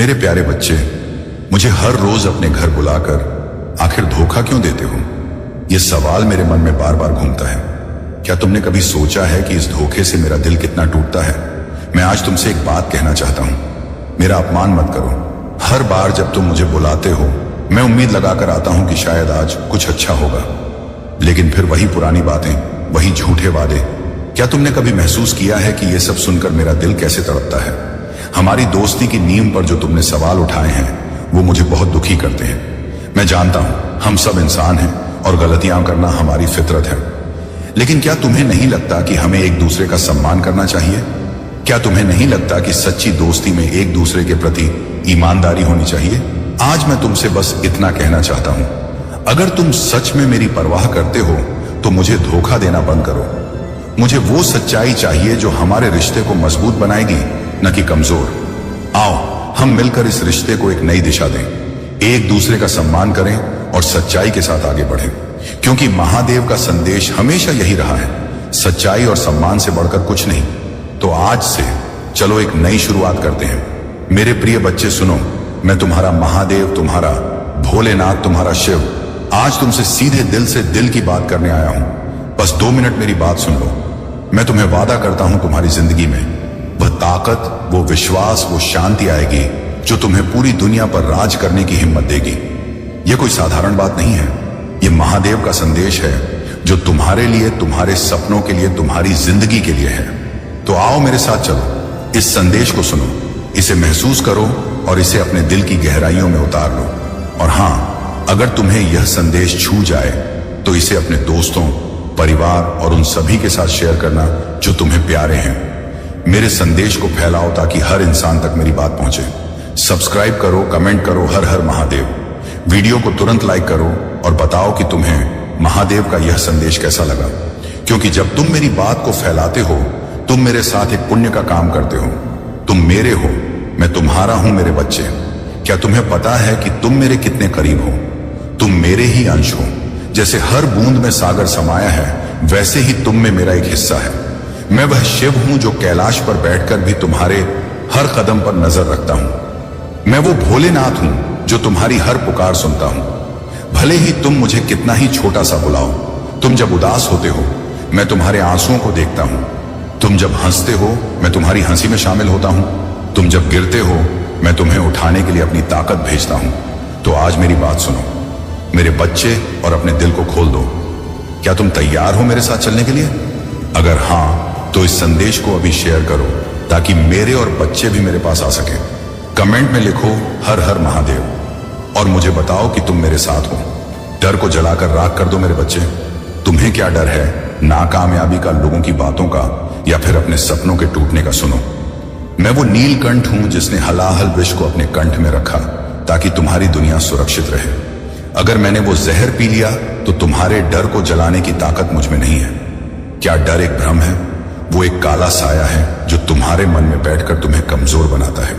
मेरे प्यारे बच्चे, मुझे हर रोज अपने घर बुलाकर आखिर धोखा क्यों देते हो? यह सवाल मेरे मन में बार बार घूमता है। क्या तुमने कभी सोचा है कि इस धोखे से मेरा दिल कितना टूटता है? मैं आज तुमसे एक बात कहना चाहता हूं, मेरा अपमान मत करो। हर बार जब तुम मुझे बुलाते हो, मैं उम्मीद लगाकर आता हूं कि शायद आज कुछ अच्छा होगा, लेकिन फिर वही पुरानी बातें, वही झूठे वादे। क्या तुमने कभी महसूस किया है कि यह सब सुनकर मेरा दिल कैसे तड़पता है? हमारी दोस्ती की नींव पर जो तुमने सवाल उठाए हैं वो मुझे बहुत दुखी करते हैं। मैं जानता हूं हम सब इंसान हैं और गलतियां करना हमारी फितरत है, लेकिन क्या तुम्हें नहीं लगता कि हमें एक दूसरे का सम्मान करना चाहिए? क्या तुम्हें नहीं लगता कि सच्ची दोस्ती में एक दूसरे के प्रति ईमानदारी होनी चाहिए? आज मैं तुमसे बस इतना कहना चाहता हूं, अगर तुम सच में मेरी परवाह करते हो तो मुझे धोखा देना बंद करो। मुझे वो सच्चाई चाहिए जो हमारे रिश्ते को मजबूत बनाएगी, न कि कमजोर। आओ हम मिलकर इस रिश्ते को एक नई दिशा दें, एक दूसरे का सम्मान करें और सच्चाई के साथ आगे बढ़ें, क्योंकि महादेव का संदेश हमेशा यही रहा है, सच्चाई और सम्मान से बढ़कर कुछ नहीं। तो आज से चलो एक नई शुरुआत करते हैं। मेरे प्रिय बच्चे सुनो, मैं तुम्हारा महादेव, तुम्हारा भोलेनाथ, तुम्हारा शिव आज तुमसे सीधे दिल से दिल की बात करने आया हूं। बस 2 मिनट मेरी बात सुन लो। मैं तुम्हें वादा करता हूं तुम्हारी जिंदगी में वह ताकत, वो विश्वास, वो शांति आएगी जो तुम्हें पूरी दुनिया पर राज करने की हिम्मत देगी। यह कोई साधारण बात नहीं है, यह महादेव का संदेश है जो तुम्हारे लिए, तुम्हारे सपनों के लिए, तुम्हारी जिंदगी के लिए है। तो आओ मेरे साथ चलो, इस संदेश को सुनो, इसे महसूस करो और इसे अपने दिल की गहराइयों में उतार लो। और हां, अगर तुम्हें यह संदेश छू जाए तो इसे अपने दोस्तों, परिवार और उन सभी के साथ शेयर करना जो तुम्हें प्यारे हैं। मेरे संदेश को फैलाओ ताकि हर इंसान तक मेरी बात पहुंचे। सब्सक्राइब करो, कमेंट करो, हर हर महादेव। वीडियो को तुरंत लाइक करो और बताओ कि तुम्हें महादेव का यह संदेश कैसा लगा, क्योंकि जब तुम मेरी बात को फैलाते हो, तुम मेरे साथ एक पुण्य का काम करते हो। तुम मेरे हो, मैं तुम्हारा हूं मेरे बच्चे। क्या तुम्हें पता है कि तुम मेरे कितने करीब हो? तुम मेरे ही अंश हो। जैसे हर बूंद में सागर समाया है, वैसे ही तुम में मेरा एक हिस्सा है। मैं वह शिव हूं जो कैलाश पर बैठकर भी तुम्हारे हर कदम पर नजर रखता हूं। मैं वो भोलेनाथ हूं जो तुम्हारी हर पुकार सुनता हूं, भले ही तुम मुझे कितना ही छोटा सा बुलाओ। तुम जब उदास होते हो, मैं तुम्हारे आंसुओं को देखता हूं। तुम जब हंसते हो, मैं तुम्हारी हंसी में शामिल होता हूं। तुम जब गिरते हो, मैं तुम्हें उठाने के लिए अपनी ताकत भेजता हूं। तो आज मेरी बात सुनो मेरे बच्चे और अपने दिल को खोल दो। क्या तुम तैयार हो मेरे साथ चलने के लिए? अगर हां, तो इस संदेश को अभी शेयर करो ताकि मेरे और बच्चे भी मेरे पास आ सके। कमेंट में लिखो हर हर महादेव और मुझे बताओ कि तुम मेरे साथ हो। डर को जलाकर राख कर दो मेरे बच्चे। तुम्हें क्या डर है, नाकामयाबी का, लोगों की बातों का, या फिर अपने सपनों के टूटने का? सुनो, मैं वो नीलकंठ हूं जिसने हलाहल विष को अपने कंठ में रखा ताकि तुम्हारी दुनिया सुरक्षित रहे। अगर मैंने वो जहर पी लिया तो तुम्हारे डर को जलाने की ताकत मुझ में नहीं है। क्या डर एक भ्रम है? वो एक काला साया है जो तुम्हारे मन में बैठकर तुम्हें कमजोर बनाता है,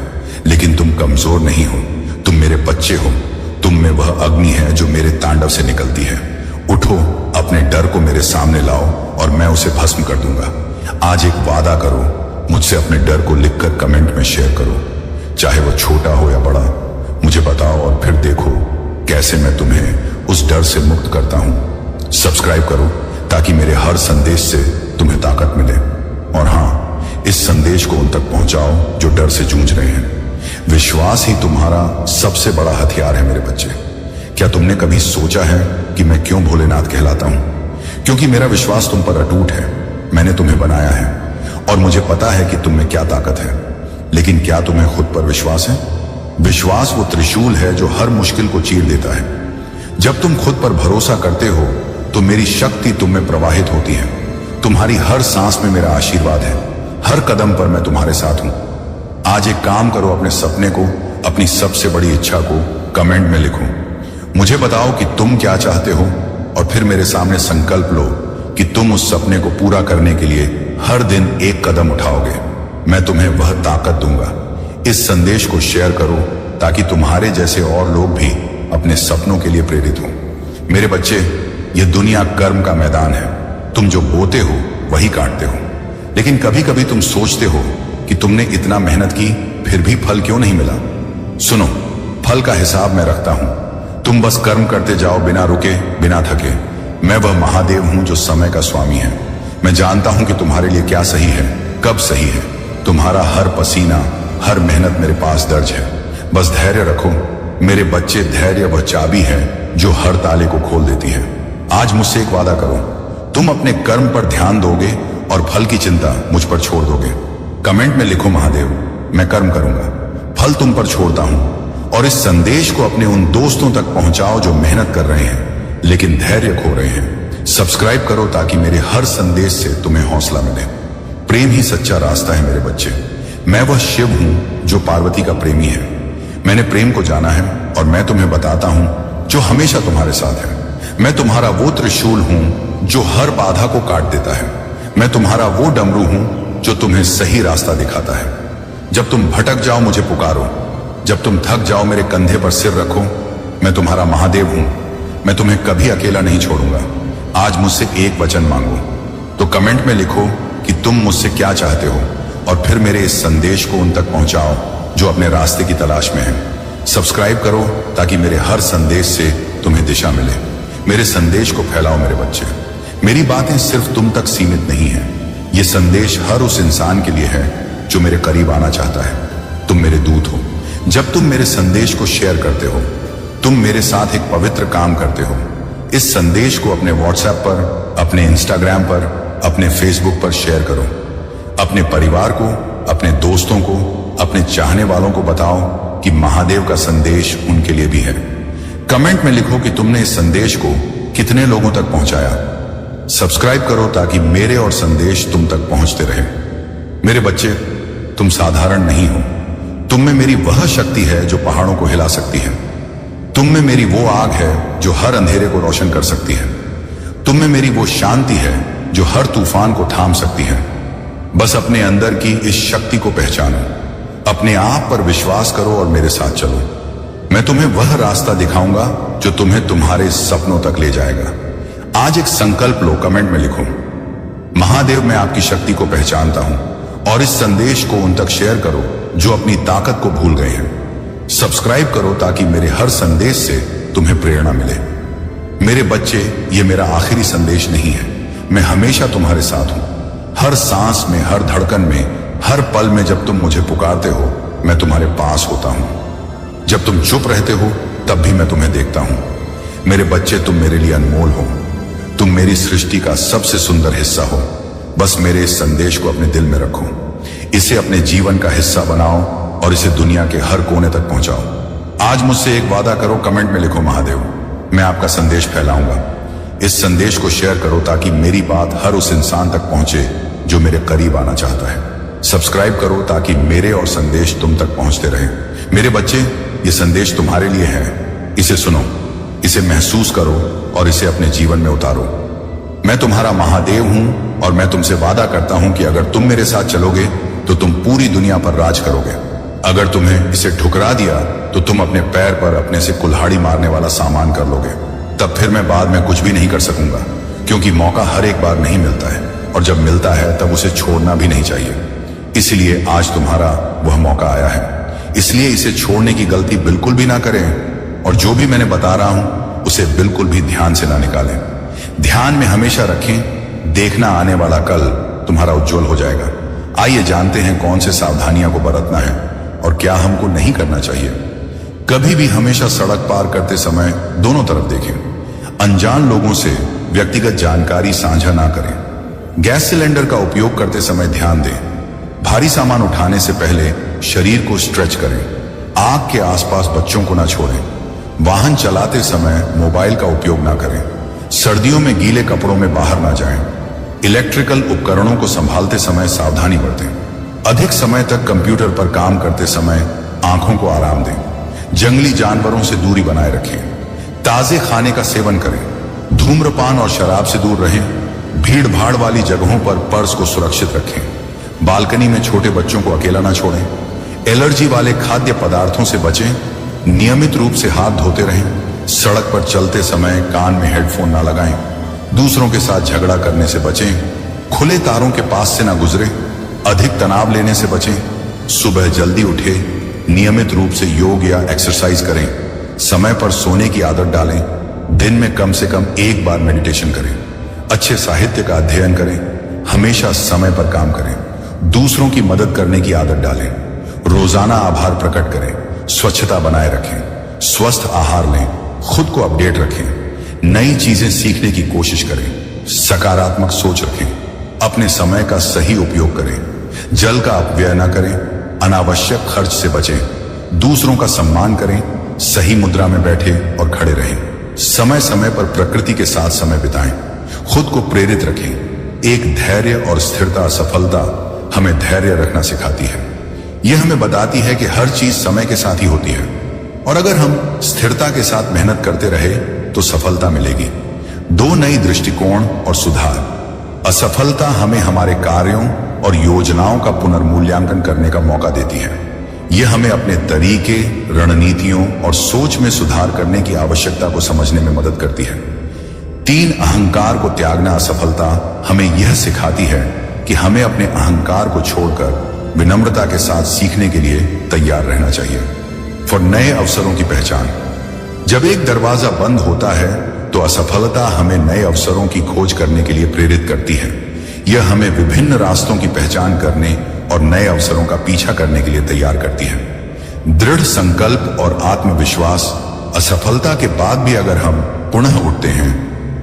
लेकिन तुम कमजोर नहीं हो, तुम मेरे बच्चे हो। तुम में वह अग्नि है जो मेरे तांडव से निकलती है। उठो, अपने डर को मेरे सामने लाओ और मैं उसे भस्म कर दूंगा। आज एक वादा करो, मुझसे अपने डर को लिखकर कमेंट में शेयर करो, चाहे वो छोटा हो या बड़ा। मुझे बताओ और फिर देखो कैसे मैं तुम्हें उस डर से मुक्त करता हूं। सब्सक्राइब करो ताकि मेरे हर संदेश से तुम्हें ताकत मिले। और हां, इस संदेश को उन तक पहुंचाओ जो डर से जूझ रहे हैं। विश्वास ही तुम्हारा सबसे बड़ा हथियार है मेरे बच्चे। क्या तुमने कभी सोचा है कि मैं क्यों भोलेनाथ कहलाता हूं? क्योंकि मेरा विश्वास तुम पर अटूट है। मैंने तुम्हें बनाया है और मुझे पता है कि तुम में क्या ताकत है। लेकिन क्या तुम्हें खुद पर विश्वास है? विश्वास वो त्रिशूल है जो हर मुश्किल को चीर देता है। जब तुम खुद पर भरोसा करते हो तो मेरी शक्ति तुम में प्रवाहित होती है। तुम्हारी हर सांस में मेरा आशीर्वाद है। हर कदम पर मैं तुम्हारे साथ हूं। आज एक काम करो, अपने सपने को, अपनी सबसे बड़ी इच्छा को कमेंट में लिखो। मुझे बताओ कि तुम क्या चाहते हो और फिर मेरे सामने संकल्प लो कि तुम उस सपने को पूरा करने के लिए हर दिन एक कदम उठाओगे। मैं तुम्हें वह ताकत दूंगा। इस संदेश को शेयर करो ताकि तुम्हारे जैसे और लोग भी अपने सपनों के लिए प्रेरित हों। मेरे बच्चे, यह दुनिया कर्म का मैदान है। तुम जो बोते हो वही काटते हो। लेकिन कभी कभी तुम सोचते हो कि तुमने इतना मेहनत की फिर भी फल क्यों नहीं मिला। सुनो, फल का हिसाब मैं रखता हूं। तुम बस कर्म करते जाओ, बिना रुके, बिना थके। मैं वह महादेव हूं जो समय का स्वामी है। मैं जानता हूं कि तुम्हारे लिए क्या सही है, कब सही है। तुम्हारा हर पसीना, हर मेहनत मेरे पास दर्ज है। बस धैर्य रखो मेरे बच्चे। धैर्य वह चाबी है जो हर ताले को खोल देती है। आज मुझसे एक वादा करो, तुम अपने कर्म पर ध्यान दोगे और फल की चिंता मुझ पर छोड़ दोगे। कमेंट में लिखो, महादेव मैं कर्म करूंगा, फल तुम पर छोड़ता हूं। और इस संदेश को अपने उन दोस्तों तक पहुंचाओ जो मेहनत कर रहे हैं लेकिन धैर्य खो रहे हैं। सब्सक्राइब करो ताकि मेरे हर संदेश से तुम्हें हौसला मिले। प्रेम ही सच्चा रास्ता है मेरे बच्चे। मैं वह शिव हूं जो पार्वती का प्रेमी है। मैंने प्रेम को जाना है और मैं तुम्हें बताता हूं जो हमेशा तुम्हारे साथ है। मैं तुम्हारा वो त्रिशूल हूं जो हर बाधा को काट देता है। मैं तुम्हारा वो डमरू हूं जो तुम्हें सही रास्ता दिखाता है। जब तुम भटक जाओ मुझे पुकारो, जब तुम थक जाओ मेरे कंधे पर सिर रखो। मैं तुम्हारा महादेव हूं, मैं तुम्हें कभी अकेला नहीं छोड़ूंगा। आज मुझसे एक वचन मांगो, तो कमेंट में लिखो कि तुम मुझसे क्या चाहते हो और फिर मेरे इस संदेश को उन तक पहुंचाओ जो अपने रास्ते की तलाश में है। सब्सक्राइब करो ताकि मेरे हर संदेश से तुम्हें दिशा मिले। मेरे संदेश को फैलाओ मेरे बच्चे। मेरी बातें सिर्फ तुम तक सीमित नहीं है। ये संदेश हर उस इंसान के लिए है जो मेरे करीब आना चाहता है। तुम मेरे दूत हो। जब तुम मेरे संदेश को शेयर करते हो, तुम मेरे साथ एक पवित्र काम करते हो। इस संदेश को अपने व्हाट्सएप पर, अपने इंस्टाग्राम पर, अपने फेसबुक पर शेयर करो। अपने परिवार को, अपने दोस्तों को, अपने चाहने वालों को बताओ कि महादेव का संदेश उनके लिए भी है। कमेंट में लिखो कि तुमने इस संदेश को कितने लोगों तक पहुंचाया। सब्सक्राइब करो ताकि मेरे और संदेश तुम तक पहुंचते रहे। मेरे बच्चे, तुम साधारण नहीं हो। तुम में मेरी वह शक्ति है जो पहाड़ों को हिला सकती है। तुम में मेरी वो आग है जो हर अंधेरे को रोशन कर सकती है। तुम में मेरी वो शांति है जो हर तूफान को थाम सकती है। बस अपने अंदर की इस शक्ति को पहचानो, अपने आप पर विश्वास करो और मेरे साथ चलो। मैं तुम्हें वह रास्ता दिखाऊंगा जो तुम्हें तुम्हारे सपनों तक ले जाएगा। आज एक संकल्प लो, कमेंट में लिखो, महादेव मैं आपकी शक्ति को पहचानता हूं। और इस संदेश को उन तक शेयर करो जो अपनी ताकत को भूल गए हैं। सब्सक्राइब करो ताकि मेरे हर संदेश से तुम्हें प्रेरणा मिले। मेरे बच्चे, ये मेरा आखिरी संदेश नहीं है। मैं हमेशा तुम्हारे साथ हूं। हर सांस में, हर धड़कन में, हर पल में जब तुम मुझे पुकारते हो मैं तुम्हारे पास होता हूं। जब तुम चुप रहते हो तब भी मैं तुम्हें देखता हूं। मेरे बच्चे, तुम मेरे लिए अनमोल हो। तुम मेरी सृष्टि का सबसे सुंदर हिस्सा हो। बस मेरे इस संदेश को अपने दिल में रखो, इसे अपने जीवन का हिस्सा बनाओ और इसे दुनिया के हर कोने तक पहुंचाओ। आज मुझसे एक वादा करो, कमेंट में लिखो, महादेव मैं आपका संदेश फैलाऊंगा। इस संदेश को शेयर करो ताकि मेरी बात हर उस इंसान तक पहुंचे जो मेरे करीब आना चाहता है। सब्सक्राइब करो ताकि मेरे और संदेश तुम तक पहुंचते रहे। मेरे बच्चे, ये संदेश तुम्हारे लिए है। इसे सुनो, इसे महसूस करो और इसे अपने जीवन में उतारो। मैं तुम्हारा महादेव हूं और मैं तुमसे वादा करता हूं कि अगर तुम मेरे साथ चलोगे तो तुम पूरी दुनिया पर राज करोगे। अगर तुम्हें इसे ठुकरा दिया तो तुम अपने पैर पर अपने से कुल्हाड़ी मारने वाला सामान कर लोगे। तब फिर मैं बाद में कुछ भी नहीं कर सकूंगा, क्योंकि मौका हर एक बार नहीं मिलता है और जब मिलता है तब उसे छोड़ना भी नहीं चाहिए। इसलिए आज तुम्हारा वह मौका आया है। इसलिए इसे छोड़ने की गलती बिल्कुल भी ना करें और जो भी मैंने बता रहा हूं उसे बिल्कुल भी ध्यान से ना निकालें। ध्यान में हमेशा रखें, देखना आने वाला कल तुम्हारा उज्जवल हो जाएगा। आइए जानते हैं कौन से सावधानियां को बरतना है और क्या हमको नहीं करना चाहिए। कभी भी हमेशा सड़क पार करते समय दोनों तरफ देखें। अनजान लोगों से व्यक्तिगत जानकारी साझा ना करें। गैस सिलेंडर का उपयोग करते समय ध्यान दें। भारी सामान उठाने से पहले शरीर को स्ट्रेच करें। आग के आसपास बच्चों को ना छोड़ें। वाहन चलाते समय मोबाइल का उपयोग ना करें। सर्दियों में गीले कपड़ों में बाहर ना जाएं। इलेक्ट्रिकल उपकरणों को संभालते समय सावधानी बरतें। अधिक समय तक कंप्यूटर पर काम करते समय आंखों को आराम दें। जंगली जानवरों से दूरी बनाए रखें। ताजे खाने का सेवन करें। धूम्रपान और शराब से दूर रहें। भीड़ भाड़ वाली जगहों पर पर्स को सुरक्षित रखें। बालकनी में छोटे बच्चों को अकेला ना छोड़ें। एलर्जी वाले खाद्य पदार्थों से बचें। नियमित रूप से हाथ धोते रहें। सड़क पर चलते समय कान में हेडफोन ना लगाएं। दूसरों के साथ झगड़ा करने से बचें। खुले तारों के पास से ना गुजरें। अधिक तनाव लेने से बचें। सुबह जल्दी उठे, नियमित रूप से योग या एक्सरसाइज करें, समय पर सोने की आदत डालें, दिन में कम से कम एक बार मेडिटेशन करें, अच्छे साहित्य का अध्ययन करें, हमेशा समय पर काम करें, दूसरों की मदद करने की आदत डालें, रोजाना आभार प्रकट करें, स्वच्छता बनाए रखें, स्वस्थ आहार लें, खुद को अपडेट रखें, नई चीजें सीखने की कोशिश करें, सकारात्मक सोच रखें, अपने समय का सही उपयोग करें, जल का अपव्यय न करें, अनावश्यक खर्च से बचें, दूसरों का सम्मान करें, सही मुद्रा में बैठे और खड़े रहें, समय समय पर प्रकृति के साथ समय बिताएं, खुद को प्रेरित रखें। एक धैर्य और स्थिरता सफलता हमें धैर्य रखना सिखाती है। यह हमें बताती है कि हर चीज समय के साथ ही होती है और अगर हम स्थिरता के साथ मेहनत करते रहे तो सफलता मिलेगी। दो नई दृष्टिकोण और सुधार। असफलता हमें हमारे कार्यों और योजनाओं का पुनर्मूल्यांकन करने का मौका देती है। यह हमें अपने तरीके, रणनीतियों और सोच में सुधार करने की आवश्यकता को समझने में मदद करती है। 3, अहंकार को त्यागना। असफलता हमें यह सिखाती है कि हमें अपने अहंकार को छोड़कर विनम्रता के साथ सीखने के लिए तैयार रहना चाहिए। फॉर नए अवसरों की पहचान। जब एक दरवाजा बंद होता है तो असफलता हमें नए अवसरों की खोज करने के लिए प्रेरित करती है। यह हमें विभिन्न रास्तों की पहचान करने और नए अवसरों का पीछा करने के लिए तैयार करती है। दृढ़ संकल्प और आत्मविश्वास। असफलता के बाद भी अगर हम पुनः उठते हैं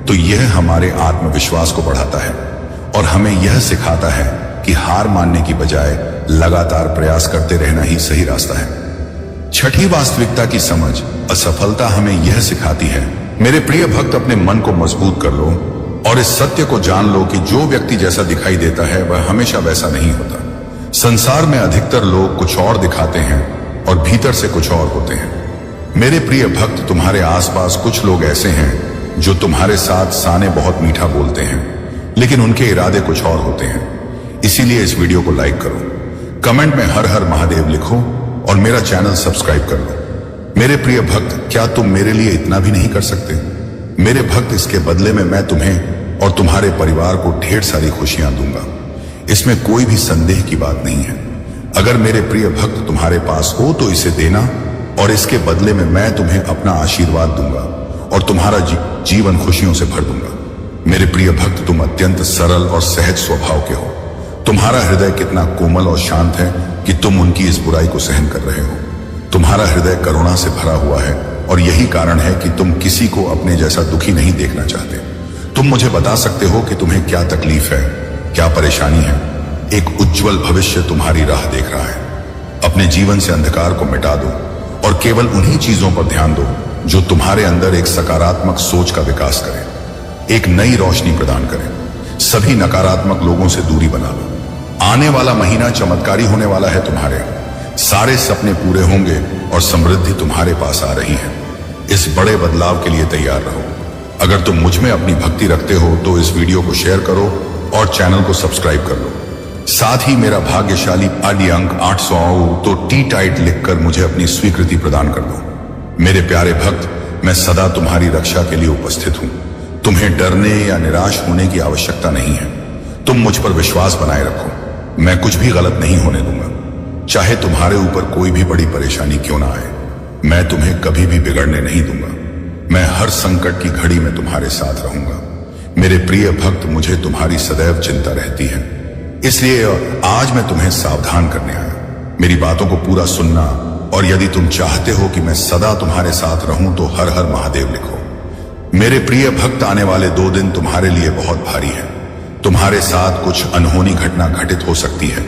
तो यह हमारे आत्मविश्वास को बढ़ाता है और हमें यह सिखाता है कि हार मानने की बजाय लगातार प्रयास करते रहना ही सही रास्ता है। छठी, वास्तविकता की समझ। असफलता हमें यह सिखाती है, मेरे प्रिय भक्त, अपने मन को मजबूत कर लो और इस सत्य को जान लो कि जो व्यक्ति जैसा दिखाई देता है वह हमेशा वैसा नहीं होता। संसार में अधिकतर लोग कुछ और दिखाते हैं और भीतर से कुछ और होते हैं। मेरे प्रिय भक्त, तुम्हारे आसपास कुछ लोग ऐसे हैं जो तुम्हारे साथ साने बहुत मीठा बोलते हैं लेकिन उनके इरादे कुछ और होते हैं। इसीलिए इस वीडियो को लाइक करो, कमेंट में हर हर महादेव लिखो और मेरा चैनल सब्सक्राइब कर लो। मेरे प्रिय भक्त, क्या तुम मेरे लिए इतना भी नहीं कर सकते? मेरे भक्त, इसके बदले में मैं तुम्हें और तुम्हारे परिवार को ढेर सारी खुशियां दूंगा। इसमें कोई भी संदेह की बात नहीं है। अगर मेरे प्रिय भक्त तुम्हारे पास हो तो इसे देना और इसके बदले में मैं तुम्हें अपना आशीर्वाद दूंगा और तुम्हारा जीवन खुशियों से भर दूंगा। मेरे प्रिय भक्त, तुम अत्यंत सरल और सहज स्वभाव के हो। तुम्हारा हृदय कितना कोमल और शांत है कि तुम उनकी इस बुराई को सहन कर रहे हो। तुम्हारा हृदय करुणा से भरा हुआ है और यही कारण है कि तुम किसी को अपने जैसा दुखी नहीं देखना चाहते। तुम मुझे बता सकते हो कि तुम्हें क्या तकलीफ है, क्या परेशानी है। एक उज्जवल भविष्य तुम्हारी राह देख रहा है। अपने जीवन से अंधकार को मिटा दो और केवल उन्हीं चीजों पर ध्यान दो जो तुम्हारे अंदर एक सकारात्मक सोच का विकास करें, एक नई रोशनी प्रदान करें। सभी नकारात्मक लोगों से दूरी बना लो। आने वाला महीना चमत्कारी होने वाला है। तुम्हारे सारे सपने पूरे होंगे और समृद्धि तुम्हारे पास आ रही है। इस बड़े बदलाव के लिए तैयार रहो। अगर तुम मुझ में अपनी भक्ति रखते हो तो इस वीडियो को शेयर करो और चैनल को सब्सक्राइब कर लो। साथ ही मेरा भाग्यशाली आदि अंक 800 आओ तो टी टाइट लिखकर मुझे अपनी स्वीकृति प्रदान कर दो। मेरे प्यारे भक्त, मैं सदा तुम्हारी रक्षा के लिए उपस्थित हूं। तुम्हें डरने या निराश होने की आवश्यकता नहीं है। तुम मुझ पर विश्वास बनाए रखो। मैं कुछ भी गलत नहीं होने दूंगा, चाहे तुम्हारे ऊपर कोई भी बड़ी परेशानी क्यों ना आए। मैं तुम्हें कभी भी बिगड़ने नहीं दूंगा। मैं हर संकट की घड़ी में तुम्हारे साथ रहूंगा। मेरे प्रिय भक्त, मुझे तुम्हारी सदैव चिंता रहती है, इसलिए आज मैं तुम्हें सावधान करने आया। मेरी बातों को पूरा सुनना और यदि तुम चाहते हो कि मैं सदा तुम्हारे साथ रहूं तो हर हर महादेव लिखो। मेरे प्रिय भक्त, आने वाले 2 दिन तुम्हारे लिए बहुत भारी है। तुम्हारे साथ कुछ अनहोनी घटना घटित हो सकती है,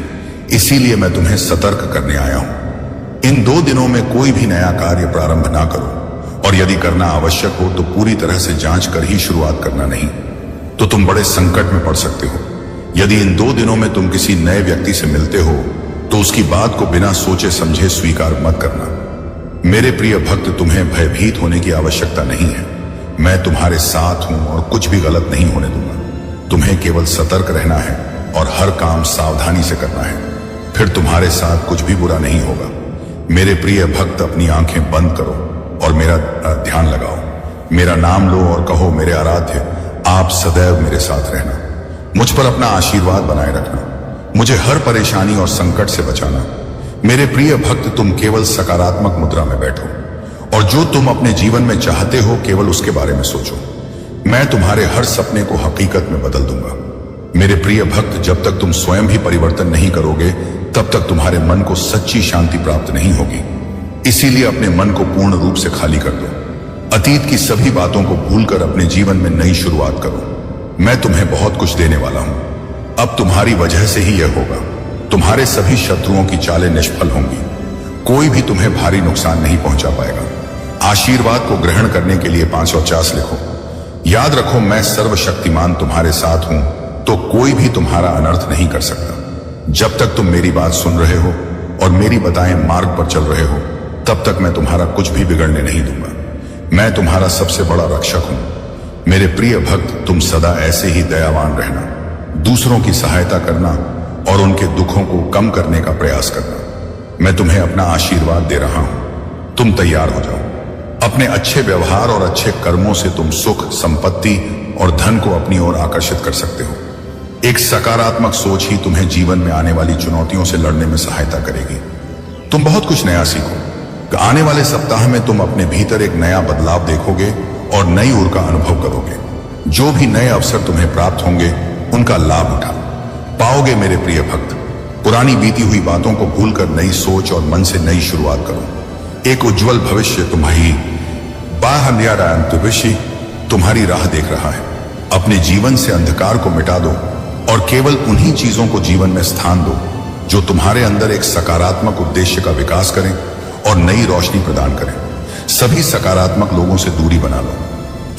इसीलिए मैं तुम्हें सतर्क करने आया हूं। इन 2 दिनों में कोई भी नया कार्य प्रारंभ ना करो और यदि करना आवश्यक हो तो पूरी तरह से जांच कर ही शुरुआत करना, नहीं तो तुम बड़े संकट में पड़ सकते हो। यदि इन 2 दिनों में तुम किसी नए व्यक्ति से मिलते हो तो उसकी बात को बिना सोचे समझे स्वीकार मत करना। मेरे प्रिय भक्त, तुम्हें भयभीत होने की आवश्यकता नहीं है। मैं तुम्हारे साथ हूं और कुछ भी गलत नहीं होने दूंगा। तुम्हें केवल सतर्क रहना है और हर काम सावधानी से करना है, फिर तुम्हारे साथ कुछ भी बुरा नहीं होगा। मेरे प्रिय भक्त, अपनी आंखें बंद करो और मेरा ध्यान लगाओ। मेरा नाम लो और कहो, मेरे आराध्य, आप सदैव मेरे साथ रहना। मुझ पर अपना आशीर्वाद बनाए रखना। मुझे हर परेशानी और संकट से बचाना। मेरे प्रिय भक्त, तुम केवल सकारात्मक मुद्रा में बैठो और जो तुम अपने जीवन में चाहते हो केवल उसके बारे में सोचो। मैं तुम्हारे हर सपने को हकीकत में बदल दूंगा। मेरे प्रिय भक्त, जब तक तुम स्वयं भी परिवर्तन नहीं करोगे तब तक तुम्हारे मन को सच्ची शांति प्राप्त नहीं होगी। इसीलिए अपने मन को पूर्ण रूप से खाली कर दो। अतीत की सभी बातों को भूलकर अपने जीवन में नई शुरुआत करो। मैं तुम्हें बहुत कुछ देने वाला हूं। अब तुम्हारी वजह से ही यह होगा। तुम्हारे सभी शत्रुओं की चालें निष्फल होंगी। कोई भी तुम्हें भारी नुकसान नहीं पहुंचा पाएगा। आशीर्वाद को ग्रहण करने के लिए 550 लिखो। याद रखो, मैं सर्वशक्तिमान तुम्हारे साथ हूं, तो कोई भी तुम्हारा अनर्थ नहीं कर सकता। जब तक तुम मेरी बात सुन रहे हो और मेरी बताए मार्ग पर चल रहे हो तब तक मैं तुम्हारा कुछ भी बिगड़ने नहीं दूंगा। मैं तुम्हारा सबसे बड़ा रक्षक हूं। मेरे प्रिय भक्त, तुम सदा ऐसे ही दयावान रहना, दूसरों की सहायता करना और उनके दुखों को कम करने का प्रयास करना। मैं तुम्हें अपना आशीर्वाद दे रहा हूं। तुम तैयार हो जाओ। अपने अच्छे व्यवहार और अच्छे कर्मों से तुम सुख, संपत्ति और धन को अपनी ओर आकर्षित कर सकते हो। एक सकारात्मक सोच ही तुम्हें जीवन में आने वाली चुनौतियों से लड़ने में सहायता करेगी। तुम बहुत कुछ नया सीखो। आने वाले सप्ताह में तुम अपने भीतर एक नया बदलाव देखोगे और नई ऊर्जा का अनुभव करोगे। जो भी नए अवसर तुम्हें प्राप्त होंगे उनका लाभ उठा पाओगे। मेरे प्रिय भक्त, पुरानी बीती हुई बातों को भूलकर नई सोच और मन से नई शुरुआत करो। एक उज्जवल भविष्य तुम्हारी तुम्हारी राह देख रहा है। अपने जीवन से अंधकार को मिटा दो और केवल उन्हीं चीजों को जीवन में स्थान दो जो तुम्हारे अंदर एक सकारात्मक उद्देश्य का विकास करें और नई रोशनी प्रदान करें। सभी सकारात्मक लोगों से दूरी बना लो।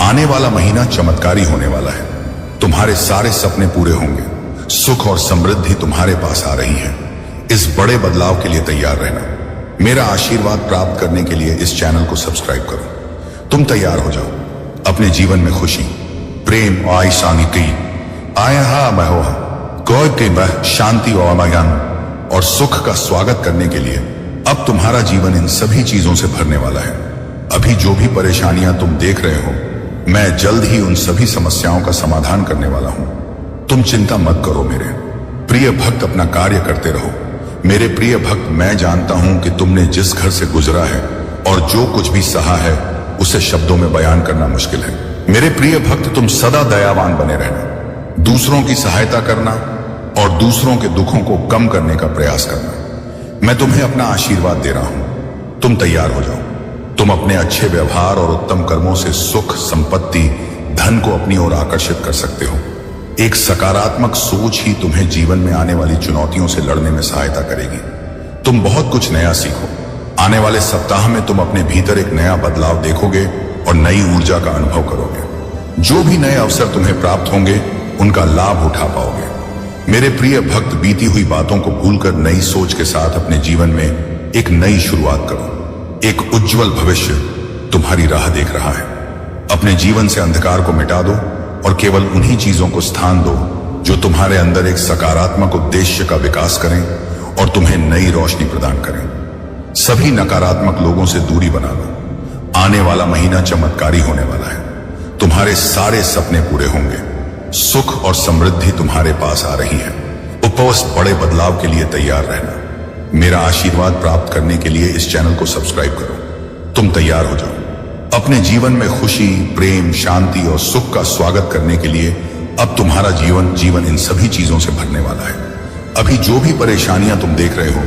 आने वाला महीना चमत्कारी होने वाला है। तुम्हारे सारे सपने पूरे होंगे। सुख और समृद्धि तुम्हारे पास आ रही है। इस बड़े बदलाव के लिए तैयार रहना। मेरा आशीर्वाद प्राप्त करने के लिए इस चैनल को सब्सक्राइब करो। तुम तैयार हो जाओ। अपने जीवन में खुशी, प्रेम और शांति और सुख का स्वागत करने के लिए अब तुम्हारा जीवन इन सभी चीजों से भरने वाला है। अभी जो भी परेशानियां तुम देख रहे हो, मैं जल्द ही उन सभी समस्याओं का समाधान करने वाला हूं। तुम चिंता मत करो मेरे प्रिय भक्त, अपना कार्य करते रहो। मेरे प्रिय भक्त, मैं जानता हूं कि तुमने जिस घर से गुजरा है और जो कुछ भी सहा है उसे शब्दों में बयान करना मुश्किल है। मेरे प्रिय भक्त, तुम सदा दयावान बने रहना, दूसरों की सहायता करना और दूसरों के दुखों को कम करने का प्रयास करना। मैं तुम्हें अपना आशीर्वाद दे रहा हूं। तुम तैयार हो जाओ। तुम अपने अच्छे व्यवहार और उत्तम कर्मों से सुख, संपत्ति, धन को अपनी ओर आकर्षित कर सकते हो। एक सकारात्मक सोच ही तुम्हें जीवन में आने वाली चुनौतियों से लड़ने में सहायता करेगी। तुम बहुत कुछ नया सीखो। आने वाले सप्ताह में तुम अपने भीतर एक नया बदलाव देखोगे और नई ऊर्जा का अनुभव करोगे। जो भी नए अवसर तुम्हें प्राप्त होंगे उनका लाभ उठा पाओगे। मेरे प्रिय भक्त, बीती हुई बातों को भूलकर नई सोच के साथ अपने जीवन में एक नई शुरुआत करो। एक उज्जवल भविष्य तुम्हारी राह देख रहा है। अपने जीवन से अंधकार को मिटा दो और केवल उन्हीं चीजों को स्थान दो जो तुम्हारे अंदर एक सकारात्मक उद्देश्य का विकास करें और तुम्हें नई रोशनी प्रदान करें। सभी नकारात्मक लोगों से दूरी बना लो। आने वाला महीना चमत्कारी होने वाला है। तुम्हारे सारे सपने पूरे होंगे। सुख और समृद्धि तुम्हारे पास आ रही है। उपवास बड़े बदलाव के लिए तैयार रहना। मेरा आशीर्वाद प्राप्त करने के लिए इस चैनल को सब्सक्राइब करो। तुम तैयार हो जाओ। अपने जीवन में खुशी, प्रेम, शांति और सुख का स्वागत करने के लिए अब तुम्हारा जीवन इन सभी चीजों से भरने वाला है। अभी जो भी परेशानियां तुम देख रहे हो,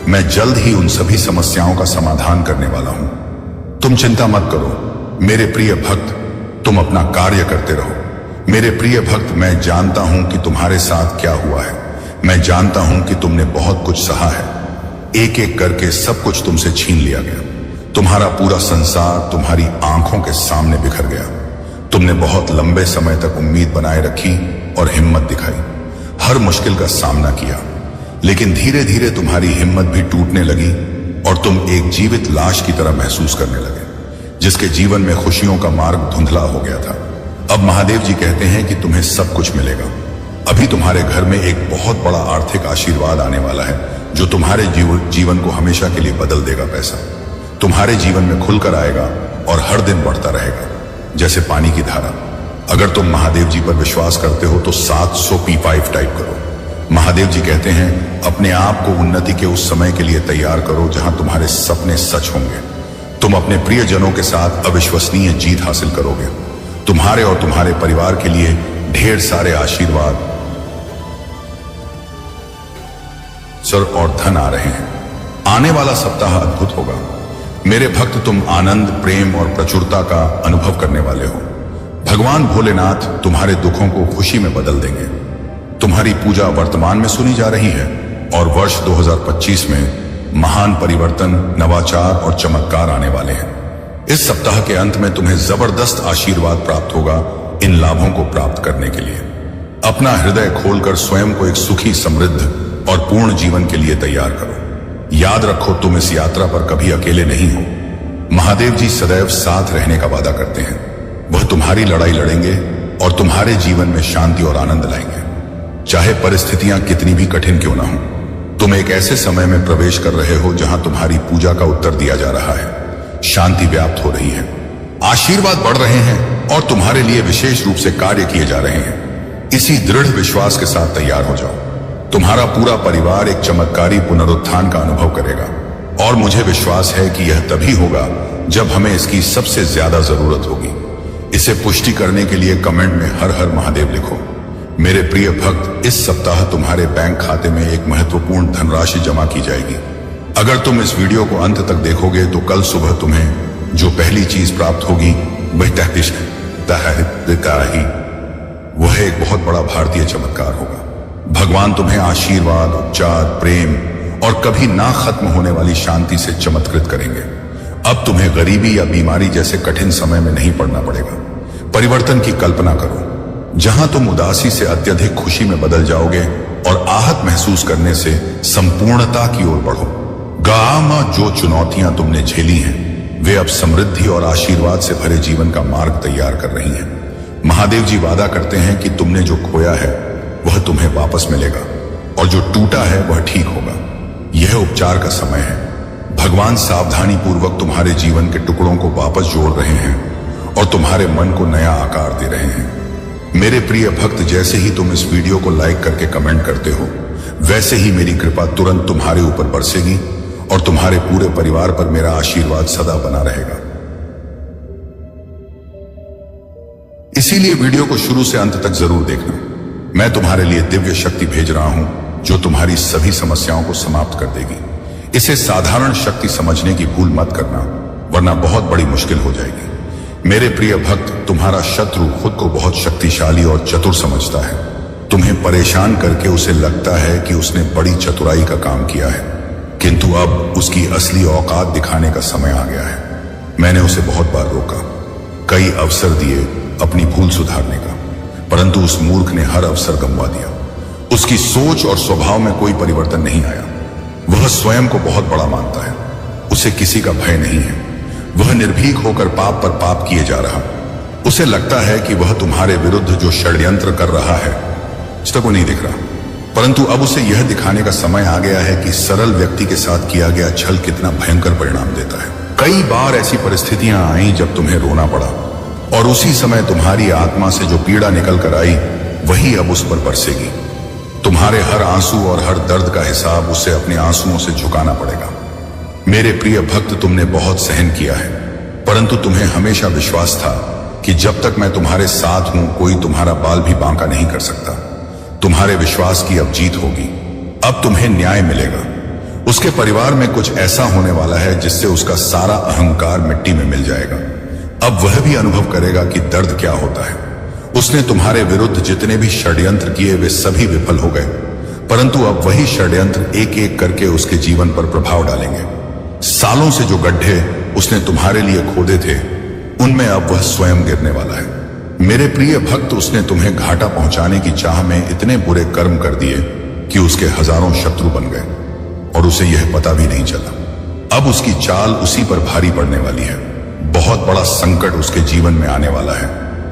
मैं जल्द ही उन सभी समस्याओं का समाधान करने वाला हूं। तुम चिंता मत करो मेरे प्रिय भक्त, तुम अपना कार्य करते रहो। मेरे प्रिय भक्त, मैं जानता हूं कि तुम्हारे साथ क्या हुआ है। मैं जानता हूं कि तुमने बहुत कुछ सहा है। एक एक करके सब कुछ तुमसे छीन लिया गया। तुम्हारा पूरा संसार तुम्हारी आंखों के सामने बिखर गया। तुमने बहुत लंबे समय तक उम्मीद बनाए रखी और हिम्मत दिखाई, हर मुश्किल का सामना किया, लेकिन धीरे धीरे तुम्हारी हिम्मत भी टूटने लगी और तुम एक जीवित लाश की तरह महसूस करने लगे, जिसके जीवन में खुशियों का मार्ग धुंधला हो गया था। अब महादेव जी कहते हैं कि तुम्हें सब कुछ मिलेगा। अभी तुम्हारे घर में एक बहुत बड़ा आर्थिक आशीर्वाद आने वाला है जो तुम्हारे जीवन को हमेशा के लिए बदल देगा। पैसा तुम्हारे जीवन में खुलकर आएगा और हर दिन बढ़ता रहेगा जैसे पानी की धारा। अगर तुम महादेव जी पर विश्वास करते हो तो 700 P5 टाइप करो। महादेव जी कहते हैं, अपने आप को उन्नति के उस समय के लिए तैयार करो जहां तुम्हारे सपने सच होंगे। तुम अपने प्रियजनों के साथ अविश्वसनीय जीत हासिल करोगे। तुम्हारे और तुम्हारे परिवार के लिए ढेर सारे आशीर्वाद सर और धन आ रहे हैं। आने वाला सप्ताह अद्भुत होगा मेरे भक्त। तुम आनंद, प्रेम और प्रचुरता का अनुभव करने वाले हो। भगवान भोलेनाथ तुम्हारे दुखों को खुशी में बदल देंगे। तुम्हारी पूजा वर्तमान में सुनी जा रही है और वर्ष 2025 में महान परिवर्तन, नवाचार और चमत्कार आने वाले हैं। इस सप्ताह के अंत में तुम्हें जबरदस्त आशीर्वाद प्राप्त होगा इन लाभों को प्राप्त करने के लिए। अपना हृदय खोलकर स्वयं को एक सुखी, समृद्ध और पूर्ण जीवन के लिए तैयार करो। याद रखो, तुम इस यात्रा पर कभी अकेले नहीं हो। महादेव जी सदैव साथ रहने का वादा करते हैं। वह तुम्हारी लड़ाई लड़ेंगे और तुम्हारे जीवन में शांति और आनंद लाएंगे। चाहे परिस्थितियां कितनी भी कठिन क्यों ना हो, तुम एक ऐसे समय में प्रवेश कर रहे हो जहां तुम्हारी पूजा का उत्तर दिया जा रहा है। शांति व्याप्त हो रही है, आशीर्वाद बढ़ रहे हैं और तुम्हारे लिए विशेष रूप से कार्य किए जा रहे हैं। इसी दृढ़ विश्वास के साथ तैयार हो जाओ। तुम्हारा पूरा परिवार एक चमत्कारी पुनरुत्थान का अनुभव करेगा और मुझे विश्वास है कि यह तभी होगा जब हमें इसकी सबसे ज्यादा जरूरत होगी। इसे पुष्टि करने के लिए कमेंट में हर हर महादेव लिखो। मेरे प्रिय भक्त, इस सप्ताह तुम्हारे बैंक खाते में एक महत्वपूर्ण धनराशि जमा की जाएगी। अगर तुम इस वीडियो को अंत तक देखोगे तो कल सुबह तुम्हें जो पहली चीज प्राप्त होगी वह वह एक बहुत बड़ा भारतीय चमत्कार होगा। भगवान तुम्हें आशीर्वाद, उपचार, प्रेम और कभी ना खत्म होने वाली शांति से चमत्कृत करेंगे। अब तुम्हें गरीबी या बीमारी जैसे कठिन समय में नहीं पड़ना पड़ेगा। परिवर्तन की कल्पना करो, जहां तुम उदासी से अत्यधिक खुशी में बदल जाओगे और आहत महसूस करने से संपूर्णता की ओर बढ़ो। गामा जो चुनौतियां तुमने झेली हैं, वे अब समृद्धि और आशीर्वाद से भरे जीवन का मार्ग तैयार कर रही हैं। महादेव जी वादा करते हैं कि तुमने जो खोया है वह तुम्हें वापस मिलेगा और जो टूटा है वह ठीक होगा। यह उपचार का समय है। भगवान सावधानी पूर्वक तुम्हारे जीवन के टुकड़ों को वापस जोड़ रहे हैं और तुम्हारे मन को नया आकार दे रहे हैं। मेरे प्रिय भक्त, जैसे ही तुम इस वीडियो को लाइक करके कमेंट करते हो, वैसे ही मेरी कृपा तुरंत तुम्हारे ऊपर बरसेगी और तुम्हारे पूरे परिवार पर मेरा आशीर्वाद सदा बना रहेगा। इसीलिए वीडियो को शुरू से अंत तक जरूर देखना। मैं तुम्हारे लिए दिव्य शक्ति भेज रहा हूं जो तुम्हारी सभी समस्याओं को समाप्त कर देगी। इसे साधारण शक्ति समझने की भूल मत करना, वरना बहुत बड़ी मुश्किल हो जाएगी। मेरे प्रिय भक्त, तुम्हारा शत्रु खुद को बहुत शक्तिशाली और चतुर समझता है। तुम्हें परेशान करके उसे लगता है कि उसने बड़ी चतुराई का काम किया है, किंतु अब उसकी असली औकात दिखाने का समय आ गया है। मैंने उसे बहुत बार रोका, कई अवसर दिए अपनी भूल सुधारने का, परंतु उस मूर्ख ने हर अवसर गंवा दिया। उसकी सोच और स्वभाव में कोई परिवर्तन नहीं आया। वह स्वयं को बहुत बड़ा मानता है, उसे किसी का भय नहीं है। वह निर्भीक होकर पाप पर पाप किए जा रहा। उसे लगता है कि वह तुम्हारे विरुद्ध जो षड्यंत्र कर रहा है इसको को नहीं दिख रहा, परंतु अब उसे यह दिखाने का समय आ गया है कि सरल व्यक्ति के साथ किया गया छल कितना भयंकर परिणाम देता है। कई बार ऐसी परिस्थितियां आई जब तुम्हें रोना पड़ा और उसी समय तुम्हारी आत्मा से जो पीड़ा निकल कर आई वही अब उस पर बरसेगी। तुम्हारे हर आंसू और हर दर्द का हिसाब उसे अपने आंसुओं से झुकाना पड़ेगा। मेरे प्रिय भक्त, तुमने बहुत सहन किया है, परंतु तुम्हें हमेशा विश्वास था कि जब तक मैं तुम्हारे साथ हूं कोई तुम्हारा बाल भी बांका नहीं कर सकता। तुम्हारे विश्वास की अब जीत होगी। अब तुम्हें न्याय मिलेगा। उसके परिवार में कुछ ऐसा होने वाला है जिससे उसका सारा अहंकार मिट्टी में मिल जाएगा। अब वह भी अनुभव करेगा कि दर्द क्या होता है। उसने तुम्हारे विरुद्ध जितने भी षड्यंत्र किए वे सभी विफल हो गए, परंतु अब वही षड्यंत्र एक एक करके उसके जीवन पर प्रभाव डालेंगे। सालों से जो गड्ढे उसने तुम्हारे लिए खोदे थे उनमें अब वह स्वयं गिरने वाला है। मेरे प्रिय भक्त, उसने तुम्हें घाटा पहुंचाने की चाह में इतने बुरे कर्म कर दिए कि उसके हजारों शत्रु बन गए और उसे यह पता भी नहीं चला। अब उसकी चाल उसी पर भारी पड़ने वाली है। बहुत बड़ा संकट उसके जीवन में आने वाला है